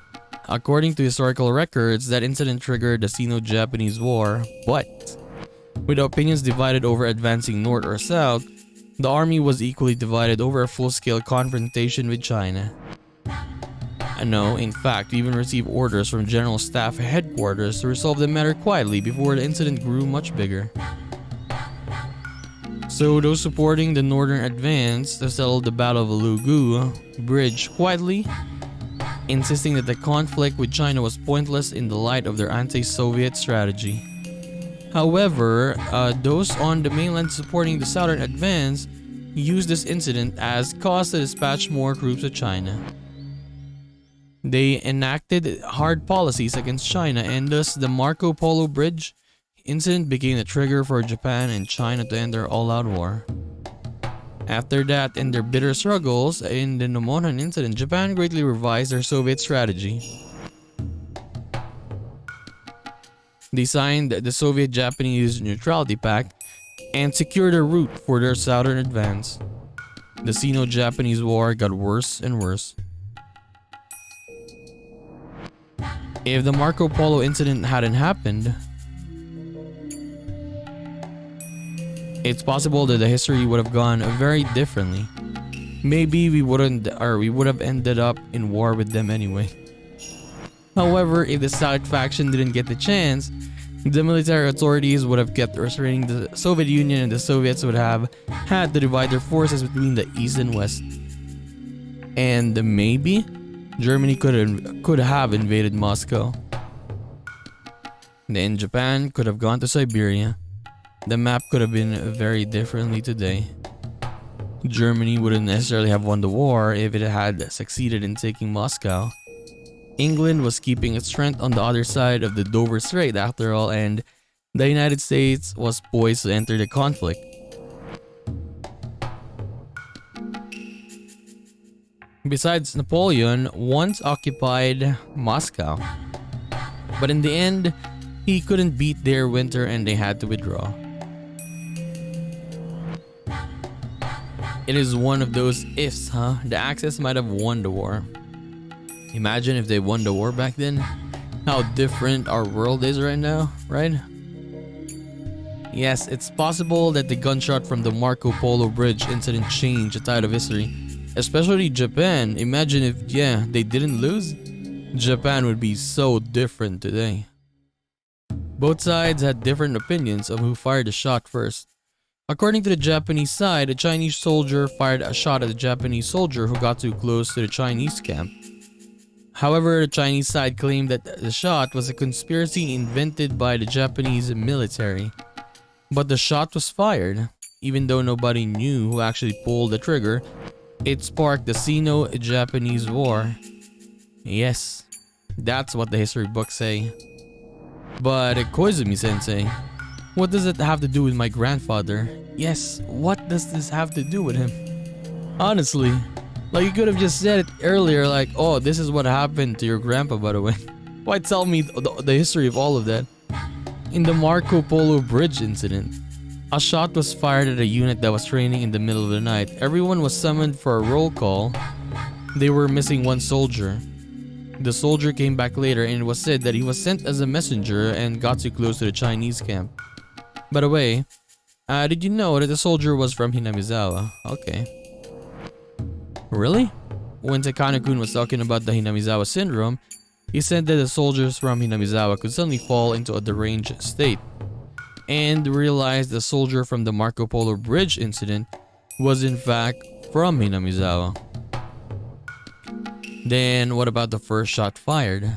According to historical records, that incident triggered the Sino-Japanese War, but with opinions divided over advancing north or south, the army was equally divided over a full-scale confrontation with China. No, in fact, we even received orders from General Staff Headquarters to resolve the matter quietly before the incident grew much bigger. So those supporting the northern advance to settle the Battle of Lugu Bridge quietly, insisting that the conflict with China was pointless in the light of their anti-Soviet strategy. However, those on the mainland supporting the southern advance used this incident as cause to dispatch more troops to China. They enacted hard policies against China, and thus the Marco Polo Bridge incident became the trigger for Japan and China to end their all-out war. After that, in their bitter struggles in the Nomonhan incident, Japan greatly revised their Soviet strategy. They signed the Soviet-Japanese Neutrality Pact and secured a route for their southern advance. The Sino-Japanese War got worse and worse. If the Marco Polo incident hadn't happened, it's possible that the history would have gone very differently. Maybe we would have ended up in war with them anyway. However, if the South faction didn't get the chance, the military authorities would have kept restraining the Soviet Union and the Soviets would have had to divide their forces between the East and West. And maybe Germany could have invaded Moscow. Then Japan could have gone to Siberia. The map could have been very differently today. Germany wouldn't necessarily have won the war if it had succeeded in taking Moscow. England was keeping its strength on the other side of the Dover Strait after all, and the United States was poised to enter the conflict. Besides, Napoleon once occupied Moscow, but in the end, he couldn't beat their winter and they had to withdraw. It is one of those ifs, huh? The Axis might have won the war. Imagine if they won the war back then. How different our world is right now, right? Yes, it's possible that the gunshot from the Marco Polo Bridge incident changed the tide of history. Especially Japan. Imagine if, they didn't lose. Japan would be so different today. Both sides had different opinions of who fired the shot first. According to the Japanese side, a Chinese soldier fired a shot at a Japanese soldier who got too close to the Chinese camp. However, the Chinese side claimed that the shot was a conspiracy invented by the Japanese military. But the shot was fired. Even though nobody knew who actually pulled the trigger, it sparked the Sino-Japanese War. Yes, that's what the history books say. But Koizumi-sensei, what does it have to do with my grandfather? Yes, what does this have to do with him? Honestly, like you could have just said it earlier, like, oh, this is what happened to your grandpa, by the way. Why tell me the history of all of that? In the Marco Polo Bridge incident, a shot was fired at a unit that was training in the middle of the night. Everyone was summoned for a roll call. They were missing one soldier. The soldier came back later and it was said that he was sent as a messenger and got too close to the Chinese camp. By the way, did you know that the soldier was from Hinamizawa? Okay. Really? When Takano-kun was talking about the Hinamizawa syndrome, he said that the soldiers from Hinamizawa could suddenly fall into a deranged state, and realized the soldier from the Marco Polo Bridge incident was in fact from Hinamizawa. Then what about the first shot fired?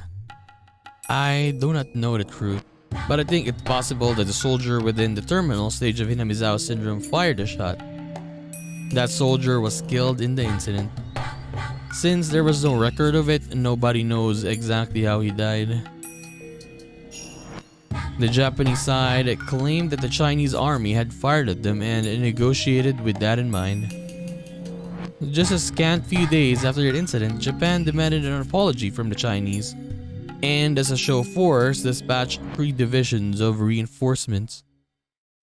I do not know the truth, but I think it's possible that the soldier within the terminal stage of Hinamizawa syndrome fired a shot. That soldier was killed in the incident. Since there was no record of it, nobody knows exactly how he died. The Japanese side claimed that the Chinese army had fired at them and negotiated with that in mind. Just a scant few days after that incident, Japan demanded an apology from the Chinese, and as a show of force, dispatched 3 divisions of reinforcements.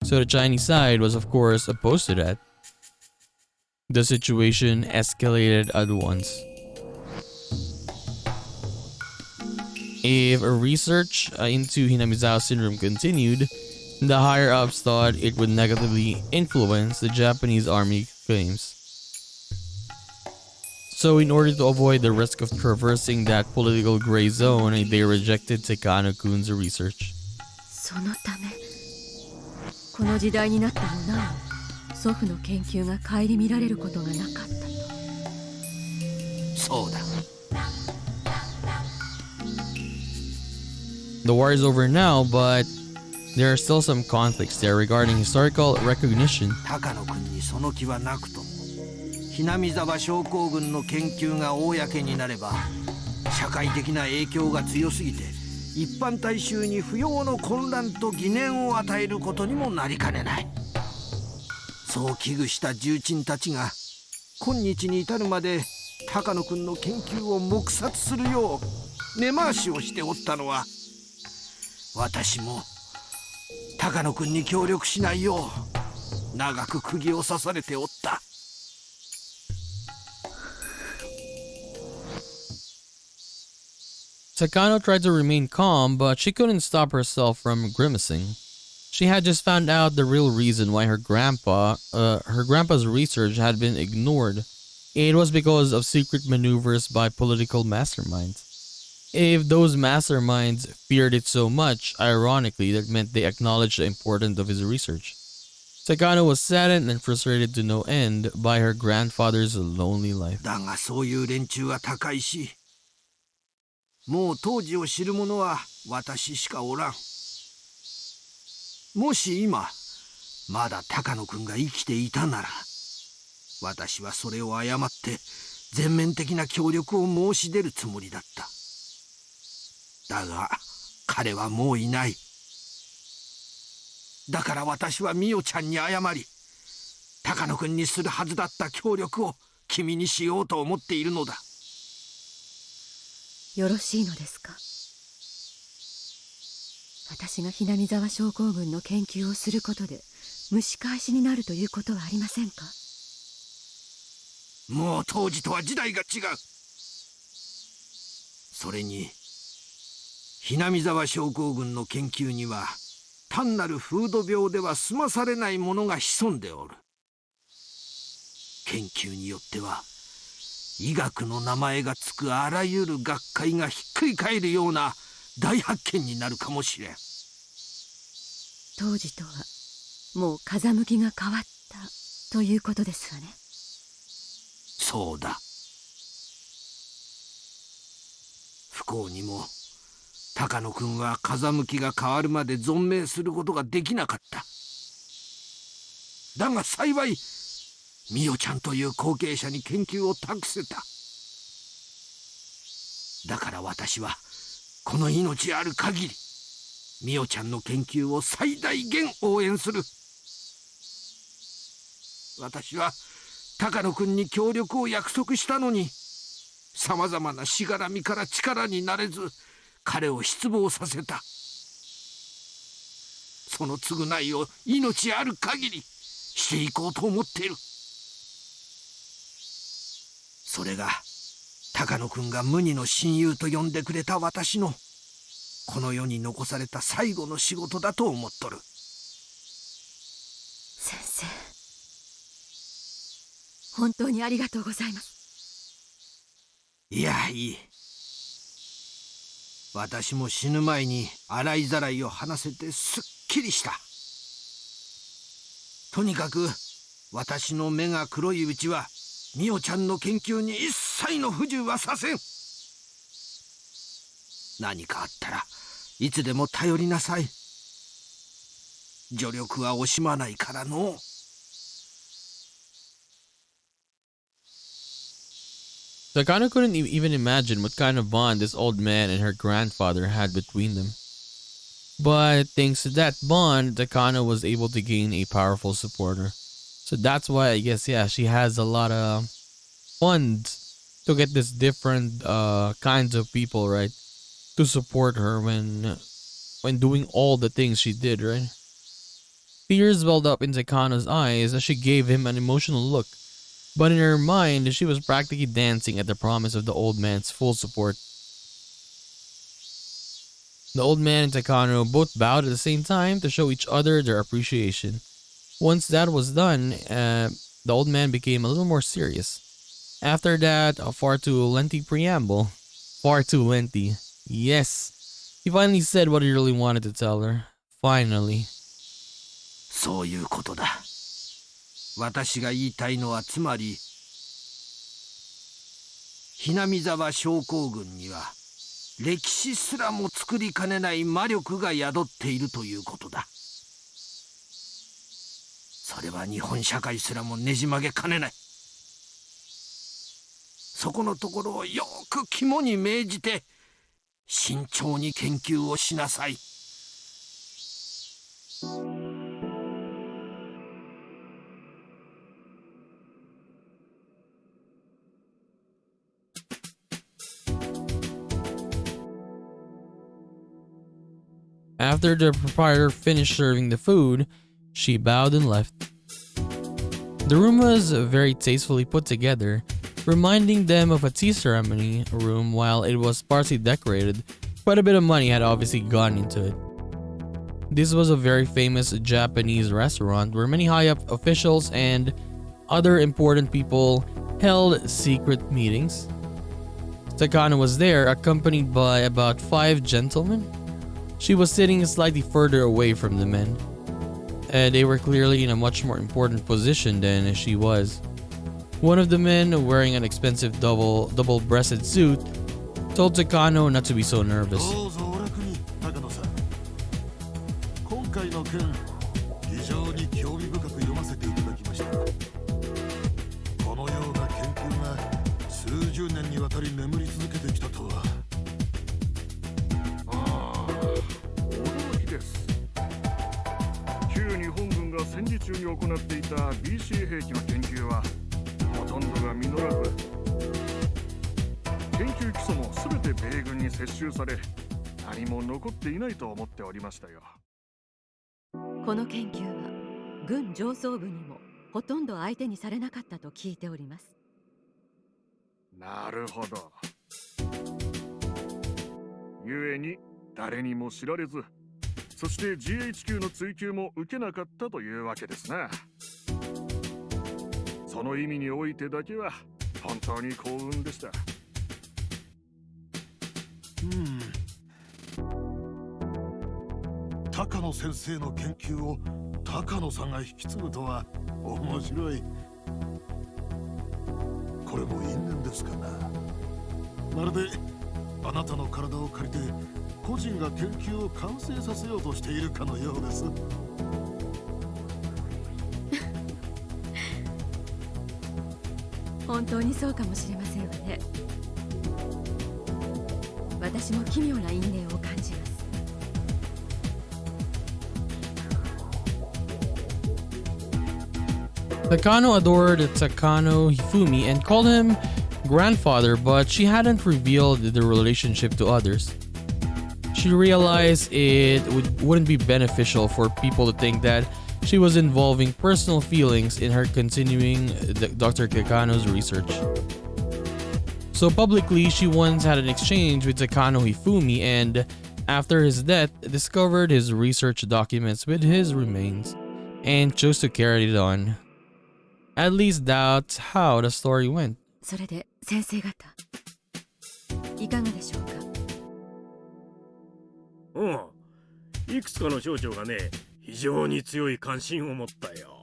So the Chinese side was of course opposed to that. The situation escalated at once. If research into Hinamizawa syndrome continued, the higher-ups thought it would negatively influence the Japanese army claims. So in order to avoid the risk of traversing that political gray zone, they rejected Takano-kun's research. そのためこの時代になってもなお祖父の研究が顧みられることがなかったと。そうだ。The war is over now, but there are still some conflicts there regarding historical recognition. 高野君にその気はなくとも、hinamizawa症候群の研究が公になれば、社会的な影響が強すぎて、一般大衆に不要の混乱と疑念を与えることにもなりかねない。そう危惧した重鎮たちが、今日に至るまで高野君の研究を黙殺するよう根回しをしておったのは、私も高野君に協力しないよう長く釘を刺されておった。Takano tried to remain calm, but she couldn't stop herself from grimacing. She had just found out the real reason why her grandpa's research had been ignored. It was because of secret maneuvers by political masterminds. If those masterminds feared it so much, ironically, that meant they acknowledged the importance of his research. Takano was saddened and frustrated to no end by her grandfather's lonely life. だがそういう連中は高いし、もう当時を知る者は私しかおらん。もし今まだ高野君が生きていたなら、私はそれを誤って全面的な協力を申し出るつもりだった。だが彼はもういない。だから私はミオちゃんに謝り、高野君にするはずだった協力を君にしようと思っているのだ。よろしいのですか。私がhinamizawa症候群の研究をすることで蒸し返しになるということはありませんか。もう当時とは時代が違う。それにhinamizawa症候群の研究には単なる風土病では済まされないものが潜んでおる。研究によっては医学の名前がつくあらゆる学会がひっくり返るような大発見になるかもしれん。当時とはもう風向きが変わったということですわね。そうだ。不幸にも高野君は風向きが変わるまで存命することができなかった。だが幸いミオちゃんという後継者に研究を託せた。だから私はこの命ある限りミオちゃんの研究を最大限応援する。私は高野君に協力を約束したのに、さまざまなしがらみから力になれず彼を失望させた。その償いを命ある限りしていこうと思っている。それが高野君が無二の親友と呼んでくれた私のこの世に残された最後の仕事だと思っとる。先生、本当にありがとうございます。いや、いい。私も死ぬ前に洗いざらいを話せてすっきりした。とにかく私の目が黒いうちはミオちゃんの研究に一切の不自由はさせん。何かあったらいつでも頼りなさい。助力は惜しまないからの。Takano couldn't even imagine what kind of bond this old man and her grandfather had between them. But thanks to that bond, Takano was able to gain a powerful supporter. So that's why I guess, yeah, she has a lot of funds to get this different kinds of people, right? To support her when doing all the things she did, right? Tears welled up in Takano's eyes as she gave him an emotional look. But in her mind, she was practically dancing at the promise of the old man's full support. The old man and Takano both bowed at the same time to show each other their appreciation. Once that was done, the old man became a little more serious. After that, a far too lengthy preamble. Far too lengthy. Yes. He finally said what he really wanted to tell her. Finally. そういうことだ。私が言いたいのはつまり、ひなみ沢症候群には歴史すらも作りかねない魔力が宿っているということだ。それは日本社会すらもねじ曲げかねない。そこのところをよく肝に銘じて慎重に研究をしなさい。After the proprietor finished serving the food, she bowed and left. The room was very tastefully put together, reminding them of a tea ceremony room. While it was sparsely decorated, quite a bit of money had obviously gone into it. This was a very famous Japanese restaurant where many high-up officials and other important people held secret meetings. Takano was there, accompanied by about 5 gentlemen. She was sitting slightly further away from the men, and they were clearly in a much more important position than she was. One of the men, wearing an expensive double-breasted suit, told Takano not to be so nervous. 今回の件、非常に興味深く読ませていただきました。このような研究が数十年にわたり眠り続けてきたとは。驚きです。旧日本軍が戦時中に行っていた BC 兵器の研究はほとんどが実らず、研究基礎も全て米軍に接収され、何も残っていないと思っておりましたよ。この研究は軍上層部にもほとんど相手にされなかったと聞いております。なるほど。故に誰にも知られず、そして GHQ の追及も受けなかったというわけですな。その意味においてだけは本当に幸運でした。高野先生の研究を高野さんが引き継ぐとは面白い。これも因縁ですかな。まるであなたの体を借りて個人が研究を完成させようとしているかのようです。本当にそうかもしれませんわね。私も奇妙な因縁を感じます。Takano adored Takano Hifumi and called him grandfather, but she hadn't revealed the relationship to others. She realized it wouldn't be beneficial for people to think that she was involving personal feelings in her continuing Dr. Takano's research. So publicly, she once had an exchange with Takano Hifumi and, after his death, discovered his research documents with his remains and chose to carry it on. At least that's how the story went. それで先生方、いかがでしょうか。うん、いくつかの省庁がね、非常に強い関心を持ったよ。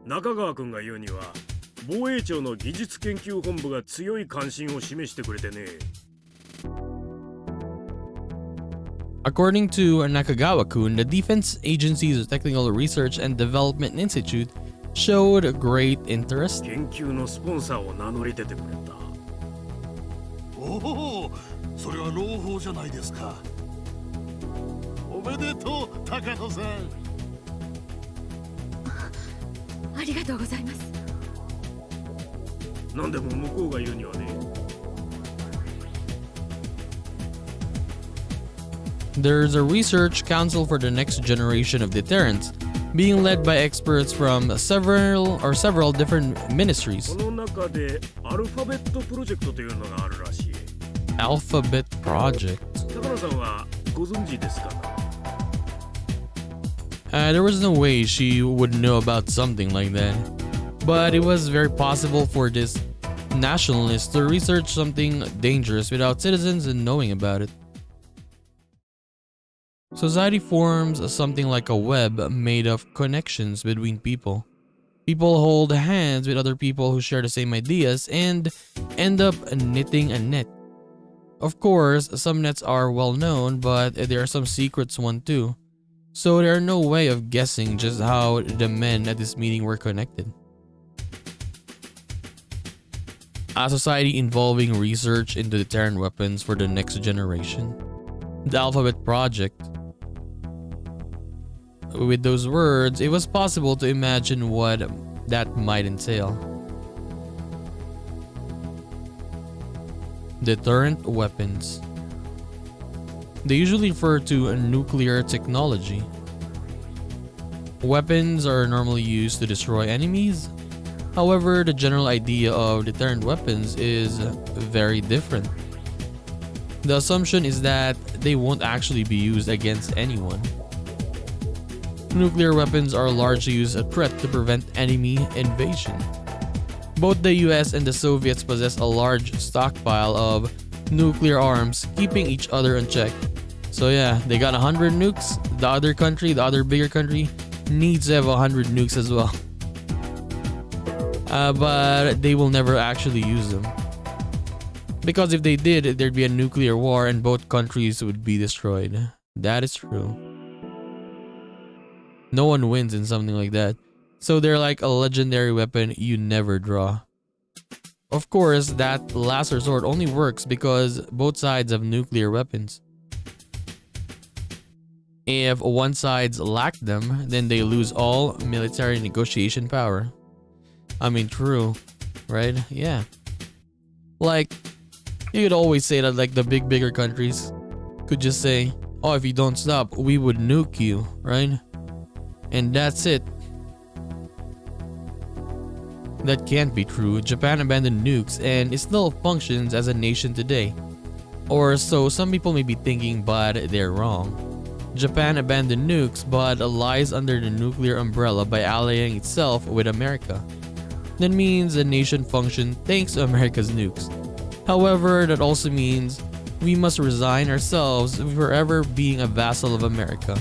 中川君が言うには、防衛庁の技術研究本部が強い関心を示してくれてね。According to Nakagawa-kun, the Defense Agency's Technical Research and Development Institute showed great interest. 研究のスポンサーを名乗り出てくれた。おお、それは朗報じゃないですか。おめでとう、高野さん。ありがとうございます。なんでも向こうが言うにはね。There's a research council for the next generation of deterrence, being led by experts from several different ministries. この中でアルファベットプロジェクトというのがあるらしい。Alphabet Project. 高野さんはご存知ですかな。 There was no way she would know about something like that. But it was very possible for this nationalist to research something dangerous without citizens knowing about it. Society forms something like a web made of connections between people. People hold hands with other people who share the same ideas and end up knitting a net. Of course, some nets are well known, but there are some secrets one too. So there are no way of guessing just how the men at this meeting were connected. A society involving research into deterrent weapons for the next generation. The Alphabet Project. With those words, it was possible to imagine what that might entail. Deterrent weapons. They usually refer to nuclear technology. Weapons are normally used to destroy enemies. However, the general idea of deterrent weapons is very different. The assumption is that they won't actually be used against anyone. Nuclear weapons are largely used as a threat to prevent enemy invasion. Both the US and the Soviets possess a large stockpile of nuclear arms, keeping each other in check. So yeah, they got 100 nukes. The other bigger country, needs to have 100 nukes as well. But they will never actually use them. Because if they did, there'd be a nuclear war and both countries would be destroyed. That is true. No one wins in something like that. So they're like a legendary weapon you never draw. Of course, that last resort only works because both sides have nuclear weapons. If one side lacks them, then they lose all military negotiation power. I mean, true, right? Yeah. Like, you could always say that like the bigger countries could just say, oh, if you don't stop, we would nuke you, right? And that's it. That can't be true. Japan abandoned nukes and it still functions as a nation today. Or so some people may be thinking, but they're wrong. Japan abandoned nukes but lies under the nuclear umbrella by allying itself with America. That means the nation functioned thanks to America's nukes. However, that also means we must resign ourselves to forever being a vassal of America.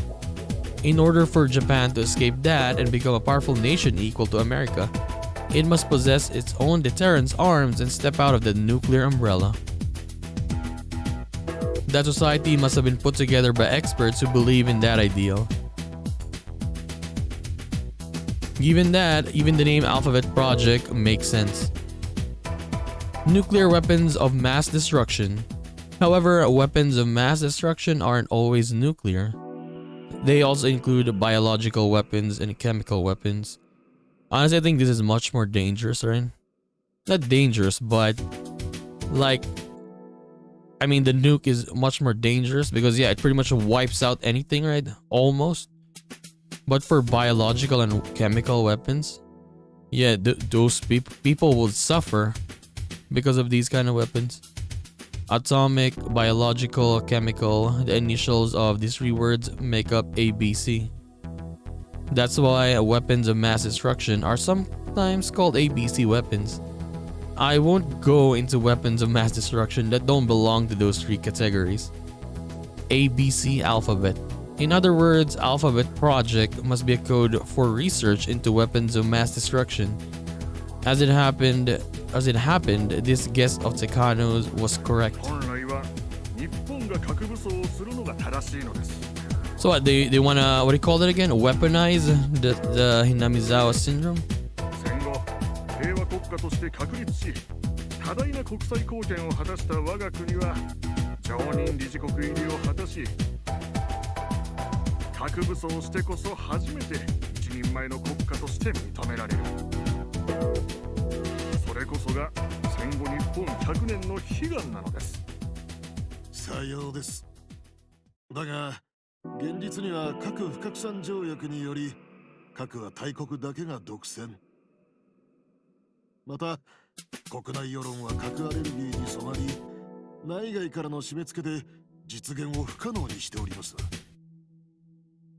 In order for Japan to escape that and become a powerful nation equal to America, it must possess its own deterrence arms and step out of the nuclear umbrella. That society must have been put together by experts who believe in that ideal. Given that, even the name Alphabet Project makes sense. Nuclear weapons of mass destruction. However, weapons of mass destruction aren't always nuclear. They also include biological weapons and chemical weapons. Honestly, I think this is much more dangerous, right? Not dangerous, but like, I mean, the nuke is much more dangerous because yeah, it pretty much wipes out anything, right? Almost. But for biological and chemical weapons, yeah, those people will suffer because of these kind of weapons. Atomic, biological, chemical, the initials of these three words make up ABC. That's why weapons of mass destruction are sometimes called ABC weapons. I won't go into weapons of mass destruction that don't belong to those three categories. ABC alphabet. In other words, Alphabet Project must be a code for research into weapons of mass destruction. As it happened, this guess of Takano's was correct. 本来は日本が核武装をするのが正しいのです。 So what, they wanna, what do you call it again? Weaponize the Hinamizawa syndrome? 戦後、平和国家として確立し、多大な国際貢献を果たした我が国は常任理事国入りを果たし、核武装してこそ初めて一人前の国家として認められる。それこそが戦後日本100年の悲願なのです。さようです。だが現実には核不拡散条約により核は大国だけが独占。また国内世論は核アレルギーに染まり、内外からの締め付けで実現を不可能にしております。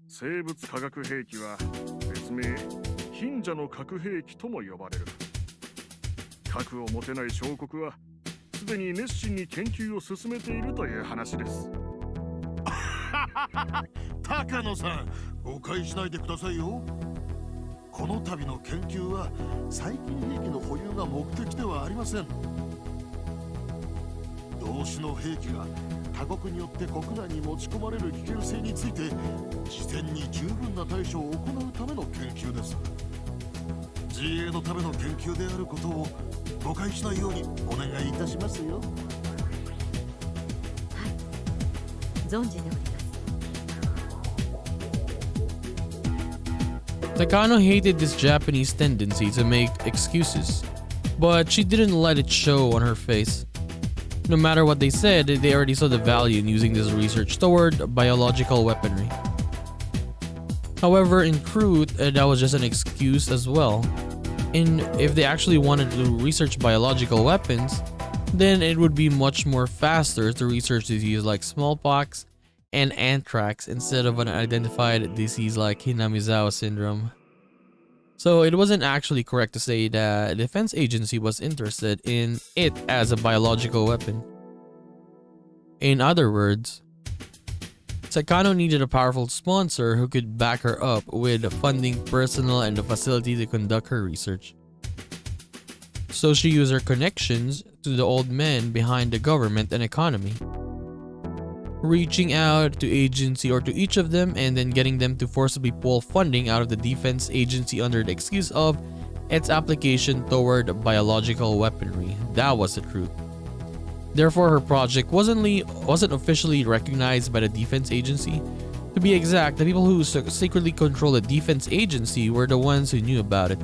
生物化学兵器は別名貧者の核兵器とも呼ばれる。核を持てない小国はすでに熱心に研究を進めているという話です。高野さん、誤解しないでくださいよ。この度の研究は細菌兵器の保有が目的ではありません。同種の兵器が他国によって国内に持ち込まれる危険性について事前に十分な対処を行うための研究です。自衛のための研究であることを誤解しないようにお願いいたしますよ。はい、存じております。 Takano hated this Japanese tendency to make excuses, but she didn't let it show on her face. No matter what they said, they already saw the value in using this research toward biological weaponry. However, in truth, that was just an excuse as well. And if they actually wanted to research biological weapons, then it would be much more faster to research diseases like smallpox and anthrax instead of an identified disease like Hinamizawa syndrome. So it wasn't actually correct to say that the defense agency was interested in it as a biological weapon. In other words, Takano needed a powerful sponsor who could back her up with funding, personnel, and the facility to conduct her research. So she used her connections to the old men behind the government and economy, reaching out to agency or to each of them and then getting them to forcibly pull funding out of the defense agency under the excuse of its application toward biological weaponry. That was the truth. Therefore, her project wasn't officially recognized by the defense agency. To be exact, the people who secretly control the defense agency were the ones who knew about it.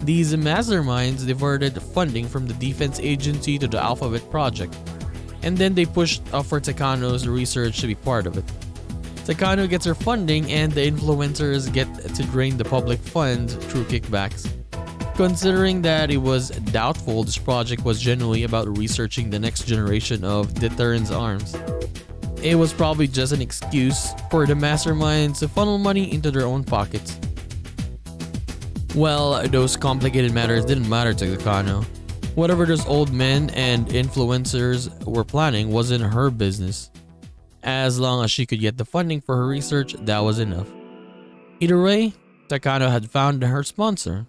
These masterminds diverted funding from the defense agency to the Alphabet Project, and then they pushed for Takano's research to be part of it. Takano gets her funding and the influencers get to drain the public funds through kickbacks. Considering that it was doubtful this project was genuinely about researching the next generation of deterrence arms, it was probably just an excuse for the masterminds to funnel money into their own pockets. Well, those complicated matters didn't matter to Takano. Whatever those old men and influencers were planning wasn't her business. As long as she could get the funding for her research, that was enough. Either way, Takano had found her sponsor.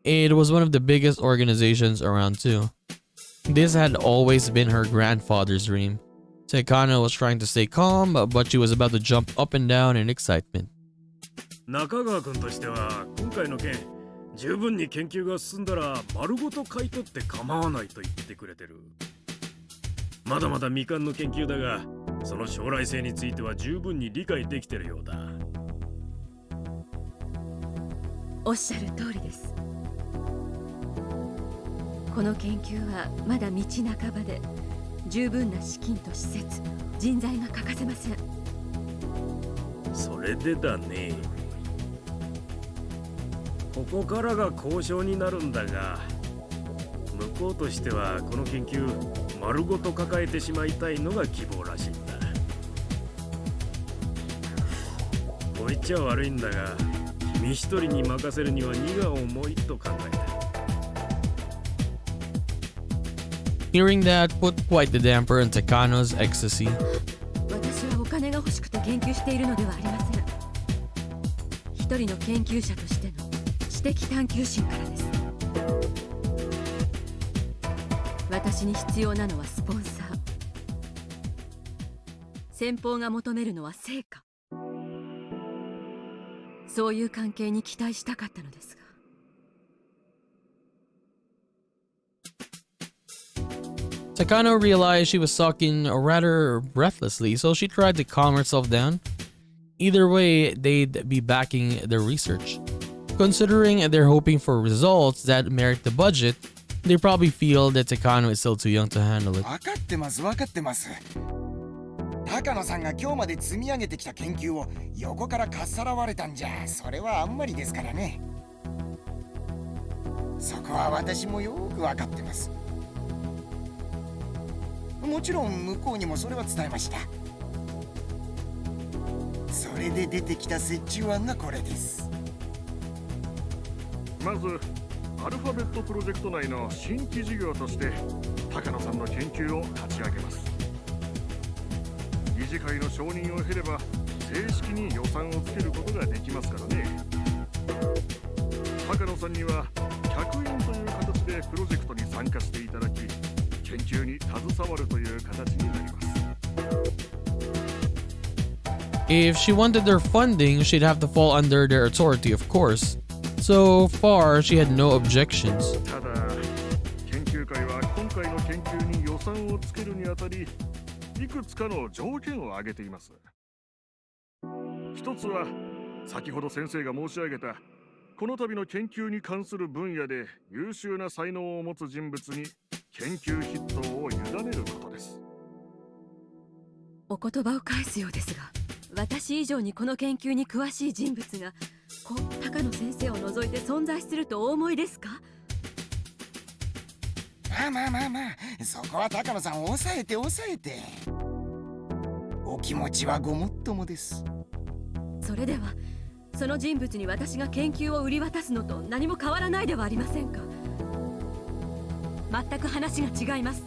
It was one of the biggest organizations around too. This had always been her grandfather's dream. Takano was trying to stay calm, but she was about to jump up and down in excitement. 中川君としては今回の件十分に研究が進んだら丸ごと買い取って構わないと言ってくれてる。まだまだ未完の研究だが、その将来性については十分に理解できてるようだ。おっしゃる通りです。この研究はまだ道半ばで、十分な資金と施設、人材が欠かせません。それでだね。ここからが交渉になるんだが、向こうとしてはこの研究丸ごと抱えてしまいたいのが希望らしいんだ。こう言っちゃ悪いんだが、君一人に任せるには荷が重いと考えた。Hearing that put quite the damper on Takano's ecstasy. 私はお金が欲しくて研究しているのではありません。一人の研究者としての知的探求心からです。私に必要なのはスポンサー。先方が求めるのは成果。そういう関係に期待したかったのですが。Takano realized she was talking rather breathlessly, so she tried to calm herself down. Either way, they'd be backing their research. Considering they're hoping for results that merit the budget, they probably feel that Takano is still too young to handle it. 分かってます分かってます。高野さんが今日まで積み上げてきた研究を横からかっさらわれたんじゃ、それはあんまりですからね。そこは私もよく分かってます。もちろん向こうにもそれは伝えました。それで出てきた折衷案がこれです。まずアルファベットプロジェクト内の新規事業として高野さんの研究を立ち上げます。理事会の承認を経れば正式に予算をつけることができますからね。高野さんには客員という形でプロジェクトに参加していただき、研究に携わるという形になります。If she wanted their funding, she'd have to fall under their authority, of course. So far, she had no objections. ただ、研究会は今回の研究に予算をつけるにあたり、いくつかの条件を挙げています。一つは、先ほど先生が申し上げた、この度の研究に関する分野で優秀な才能を持つ人物に研究筆頭を委ねることです。お言葉を返すようですが、私以上にこの研究に詳しい人物が高野先生を除いて存在するとお思いですか？まあ、そこは高野さんを抑えて。お気持ちはごもっともです。それではその人物に私が研究を売り渡すのと何も変わらないではありませんか。全く話が違います。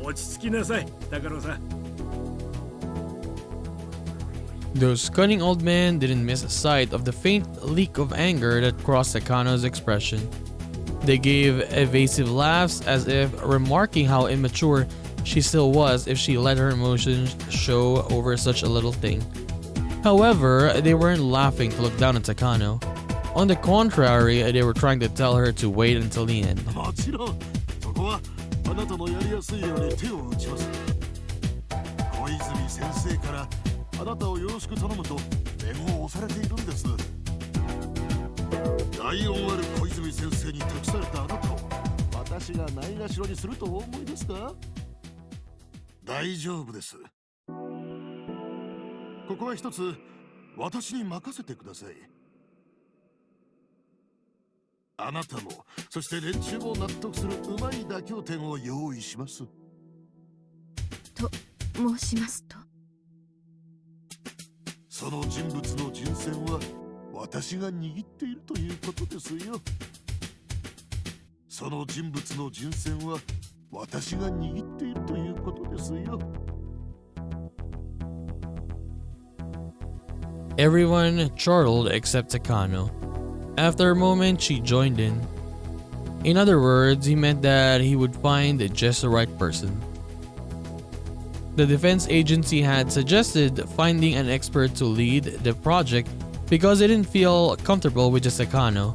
落ち着きなさい、高野さん。Those cunning old men didn't miss sight of the faint leak of anger that crossed Takano's expression. They gave evasive laughs as if remarking how immature she still was if she let her emotions show over such a little thing. However, they weren't laughing to look down on Takano. On the contrary, they were trying to tell her to wait until the end. もちろん、そこはあなたのやりやすいように手を打ちます。小泉先生からあなたをよろしく頼むと念を押されているんです。大恩ある小泉先生に託されたあなたを私がないがしろにするとお思いですか？大丈夫です。ここは一つ私に任せてください。あなたもそして連中も納得するうまい妥協点を用意します。と申しますと？その人物の人選は私が握っているということですよ。その人物の人選は私が握っているということですよ。Everyone chortled except Takano. After a moment, she joined in. In other words, he meant that he would find just the right person. The defense agency had suggested finding an expert to lead the project because they didn't feel comfortable with just Takano.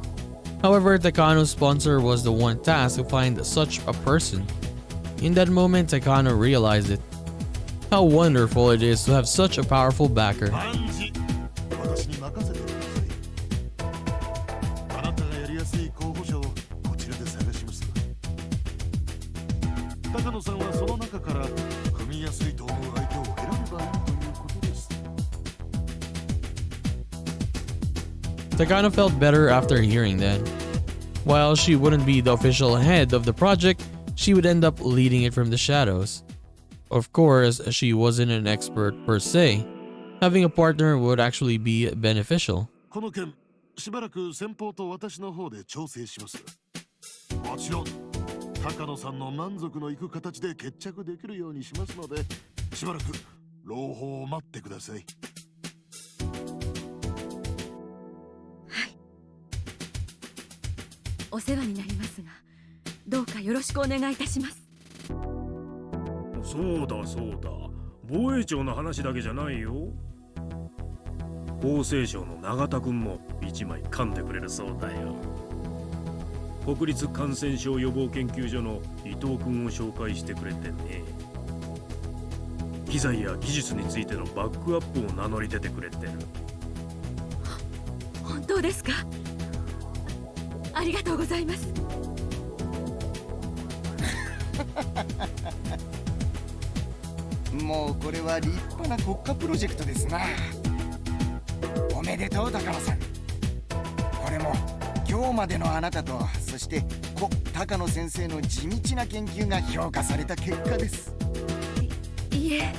However, Takano's sponsor was the one tasked to find such a person. In that moment, Takano realized it. How wonderful it is to have such a powerful backer. 私に任せてください。あなたがやりやすい候補者をこちらで探します。高野さんはその中から組みやすいと思う相手を選べばいいということです。Takano felt better after hearing that. While she wouldn't be the official head of the project, she would end up leading it from the shadows. Of course, she wasn't an expert per se. Having a partner would actually be beneficial. この件、しばらく先方と私の方で調整します。もちろん高野さんの満足のいく形で決着できるようにしますので、しばらく朗報を待ってください。お世話になりますが、どうかよろしくお願いいたします。そうだそうだ、防衛庁の話だけじゃないよ。厚生省の永田君も一枚噛んでくれるそうだよ。国立感染症予防研究所の伊藤君を紹介してくれてね。機材や技術についてのバックアップを名乗り出てくれてる。本当ですか？ありがとうございます。もうこれは立派な国家プロジェクトですな。おめでとう高野さん。これも今日までのあなたと、そして高野先生の地道な研究が評価された結果です。いえ、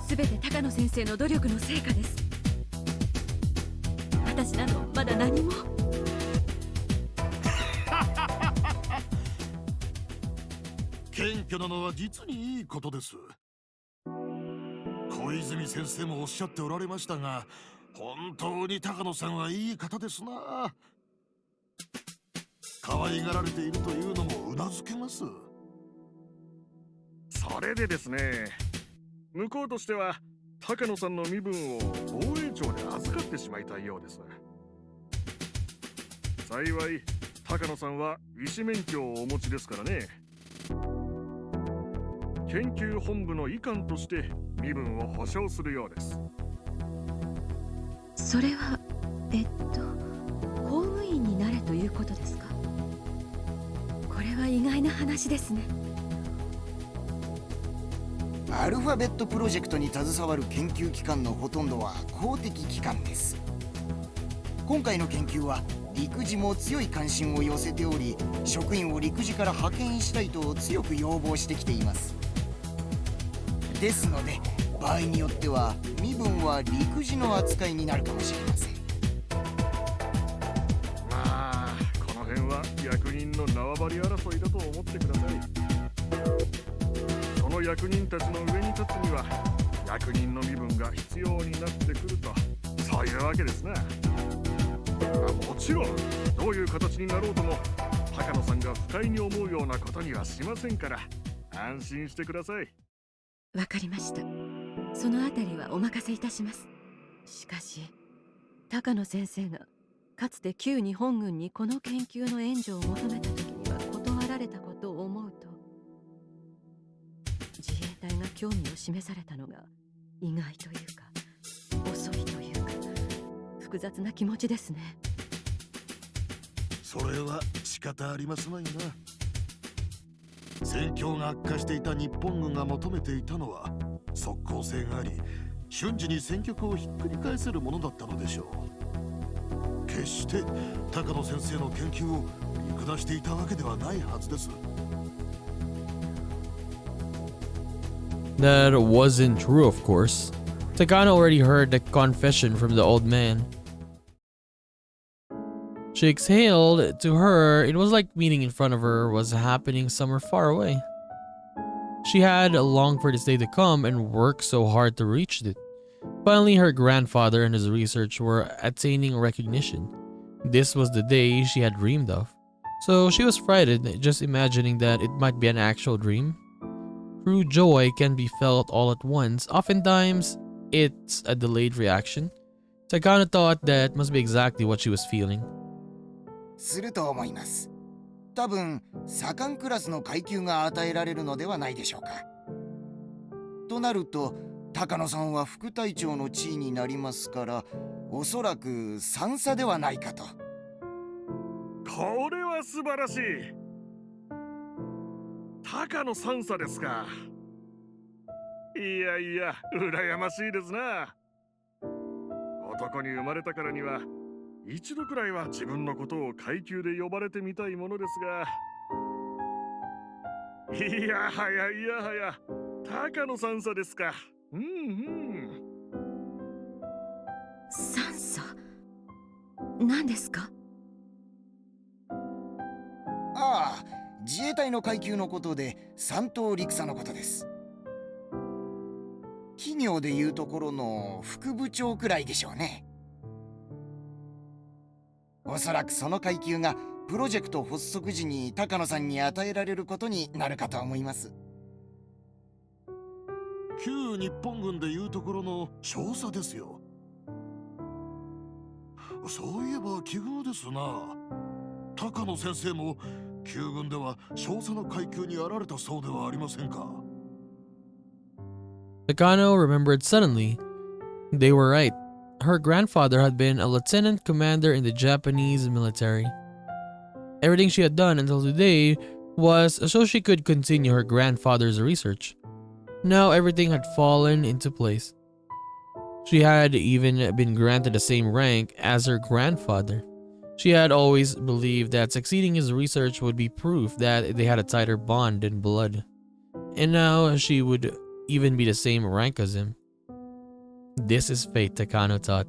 すべて高野先生の努力の成果です。私などまだ何も。謙虚なのは実にいいことです。小泉先生もおっしゃっておられましたが、本当に高野さんはいい方ですな。可愛がられているというのもうなずけます。それでですね、向こうとしては高野さんの身分を防衛庁で預かってしまいたいようです。幸い高野さんは医師免許をお持ちですからね。研究本部の医官として身分を保証するようです。それは公務員になれということですか？これは意外な話ですね。アルファベットプロジェクトに携わる研究機関のほとんどは公的機関です。今回の研究は陸自も強い関心を寄せており、職員を陸自から派遣したいと強く要望してきています。ですので場合によっては身分は陸自の扱いになるかもしれません。まあこの辺は役人の縄張り争いだと思ってください。その役人たちの上に立つには役人の身分が必要になってくると、そういうわけですな。もちろんどういう形になろうとも高野さんが不快に思うようなことにはしませんから、安心してください。わかりました。そのあたりはお任せいたします。しかし高野先生がかつて旧日本軍にこの研究の援助を求めた時には断られたことを思うと、自衛隊が興味を示されたのが意外というか遅いというか複雑な気持ちですね。それは仕方ありますまいな。戦況が悪化していた日本軍が求めていたのは即効性があり、瞬時に戦局をひっくり返せるものだったのでしょう。決して高野先生の研究を見下していたわけではないはずです。That wasn't true, of course. Takano already heard the confession from the old man. She exhaled. To her, it was like meeting in front of her was happening somewhere far away. She had longed for this day to come and worked so hard to reach it. Finally, her grandfather and his research were attaining recognition. This was the day she had dreamed of. So she was frightened, just imagining that it might be an actual dream. True joy can be felt all at once. Oftentimes, it's a delayed reaction. Takano thought that must be exactly what she was feeling. すると思います。多分左官クラスの階級が与えられるのではないでしょうか。となると高野さんは副隊長の地位になりますから、おそらく3佐ではないかと。これは素晴らしい。高野3佐ですか。いやいや羨ましいですな。男に生まれたからには一度くらいは自分のことを階級で呼ばれてみたいものですが、いやはやいやはや高野3佐ですか。3佐何ですか？自衛隊の階級のことで3等陸佐のことです。企業でいうところの副部長くらいでしょうね。おそらくその階級がプロジェクト発足時に高野さんに与えられることになるかと思います。旧日本軍でいうところの少佐ですよ。そういえば奇遇ですな。高野先生も旧軍では少佐の階級にあられたそうではありませんか。Takano remembered suddenly. They were right. Her grandfather had been a lieutenant commander in the Japanese military. Everything she had done until today was so she could continue her grandfather's research. Now everything had fallen into place. She had even been granted the same rank as her grandfather. She had always believed that succeeding his research would be proof that they had a tighter bond in blood. And now she would even be the same rank as him. This is fate, Takano thought.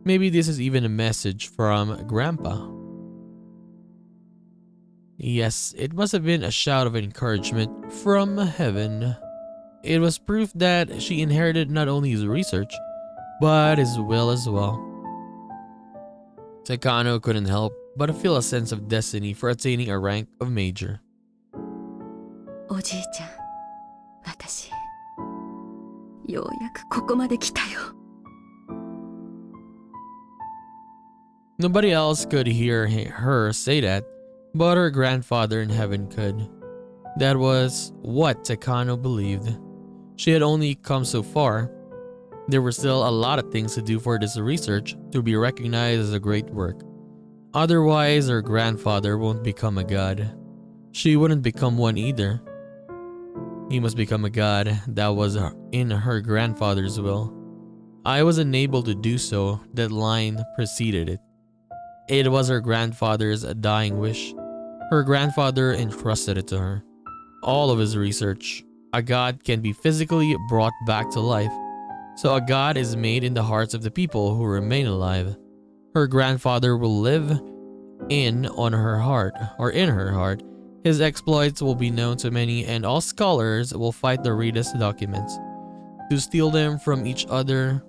Maybe this is even a message from Grandpa. Yes, it must have been a shout of encouragement from heaven. It was proof that she inherited not only his research, but his will as well. Takano couldn't help but feel a sense of destiny for attaining a rank of major. おじいちゃん、私ようやくここまで来たよ。 Nobody else could hear her say that, but her grandfather in heaven could. That was what Takano believed. She had only come so far. There were still a lot of things to do for this research to be recognized as a great work. Otherwise, her grandfather won't become a god. She wouldn't become one either. He must become a god that was in her grandfather's will. I was unable to do so, that line preceded it. It was her grandfather's dying wish. Her grandfather entrusted it to her. All of his research. A god can be physically brought back to life. So a god is made in the hearts of the people who remain alive. Her grandfather will live in her heart. His exploits will be known to many, and all scholars will fight to read his documents, to steal them from each other,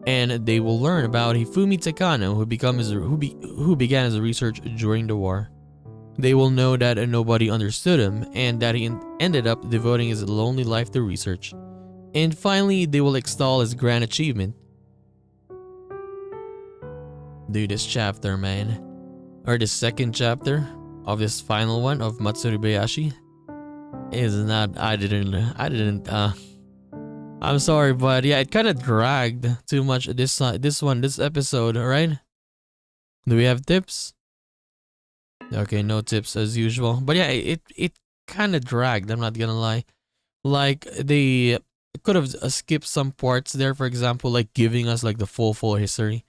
and they will learn about Hifumi Takano, who began his research during the war. They will know that nobody understood him, and that he ended up devoting his lonely life to research. And finally, they will extol his grand achievement. Dude, this chapter, man, or the second chapter of this final one of Matsuribayashi is not. I'm sorry, but yeah, it kind of dragged too much. This episode, right? Do we have tips? Okay, no tips as usual. But yeah, it kind of dragged. I'm not gonna lie. Like they could have skipped some parts there. For example, like giving us like the full history.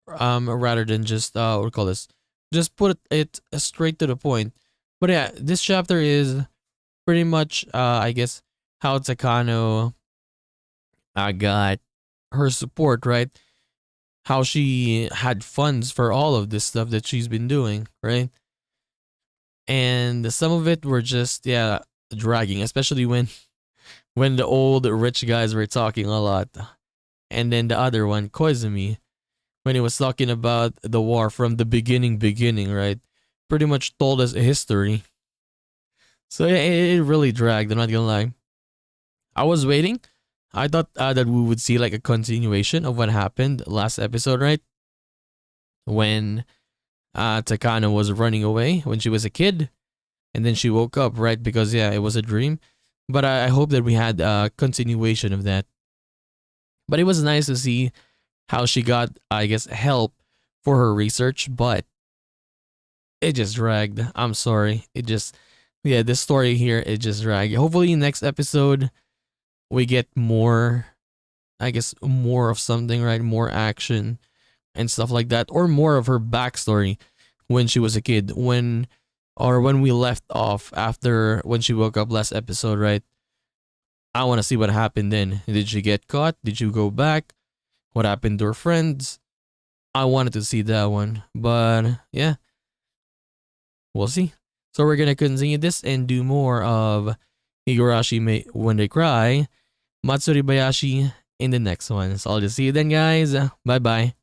Rather than just what do we call this? Just put it straight to the point. But yeah, this chapter is pretty much I guess how Takano got her support, right? How she had funds for all of this stuff that she's been doing, right? And some of it were just dragging, especially when the old rich guys were talking a lot. And then the other one, Koizumi, when he was talking about the war from the beginning, right? Pretty much told us a history. So yeah, it really dragged, I'm not gonna lie. I was waiting. I thought that we would see like a continuation of what happened last episode, right? When Takano was running away when she was a kid. And then she woke up, right? Because yeah, it was a dream. But I hope that we had a continuation of that. But it was nice to see how she got, I guess, help for her research. But it just dragged. I'm sorry. This story here, it just dragged. Hopefully next episode, we get more, I guess, more of something, right? More action and stuff like that. Or more of her backstory when she was a kid. When we left off after when she woke up last episode, right? I want to see what happened then. Did she get caught? Did she go back? What happened to her friends? I wanted to see that one, but yeah, we'll see. So we're gonna continue this and do more of Higurashi When They Cry, Matsuribayashi in the next one. So I'll just see you then, guys. Bye bye.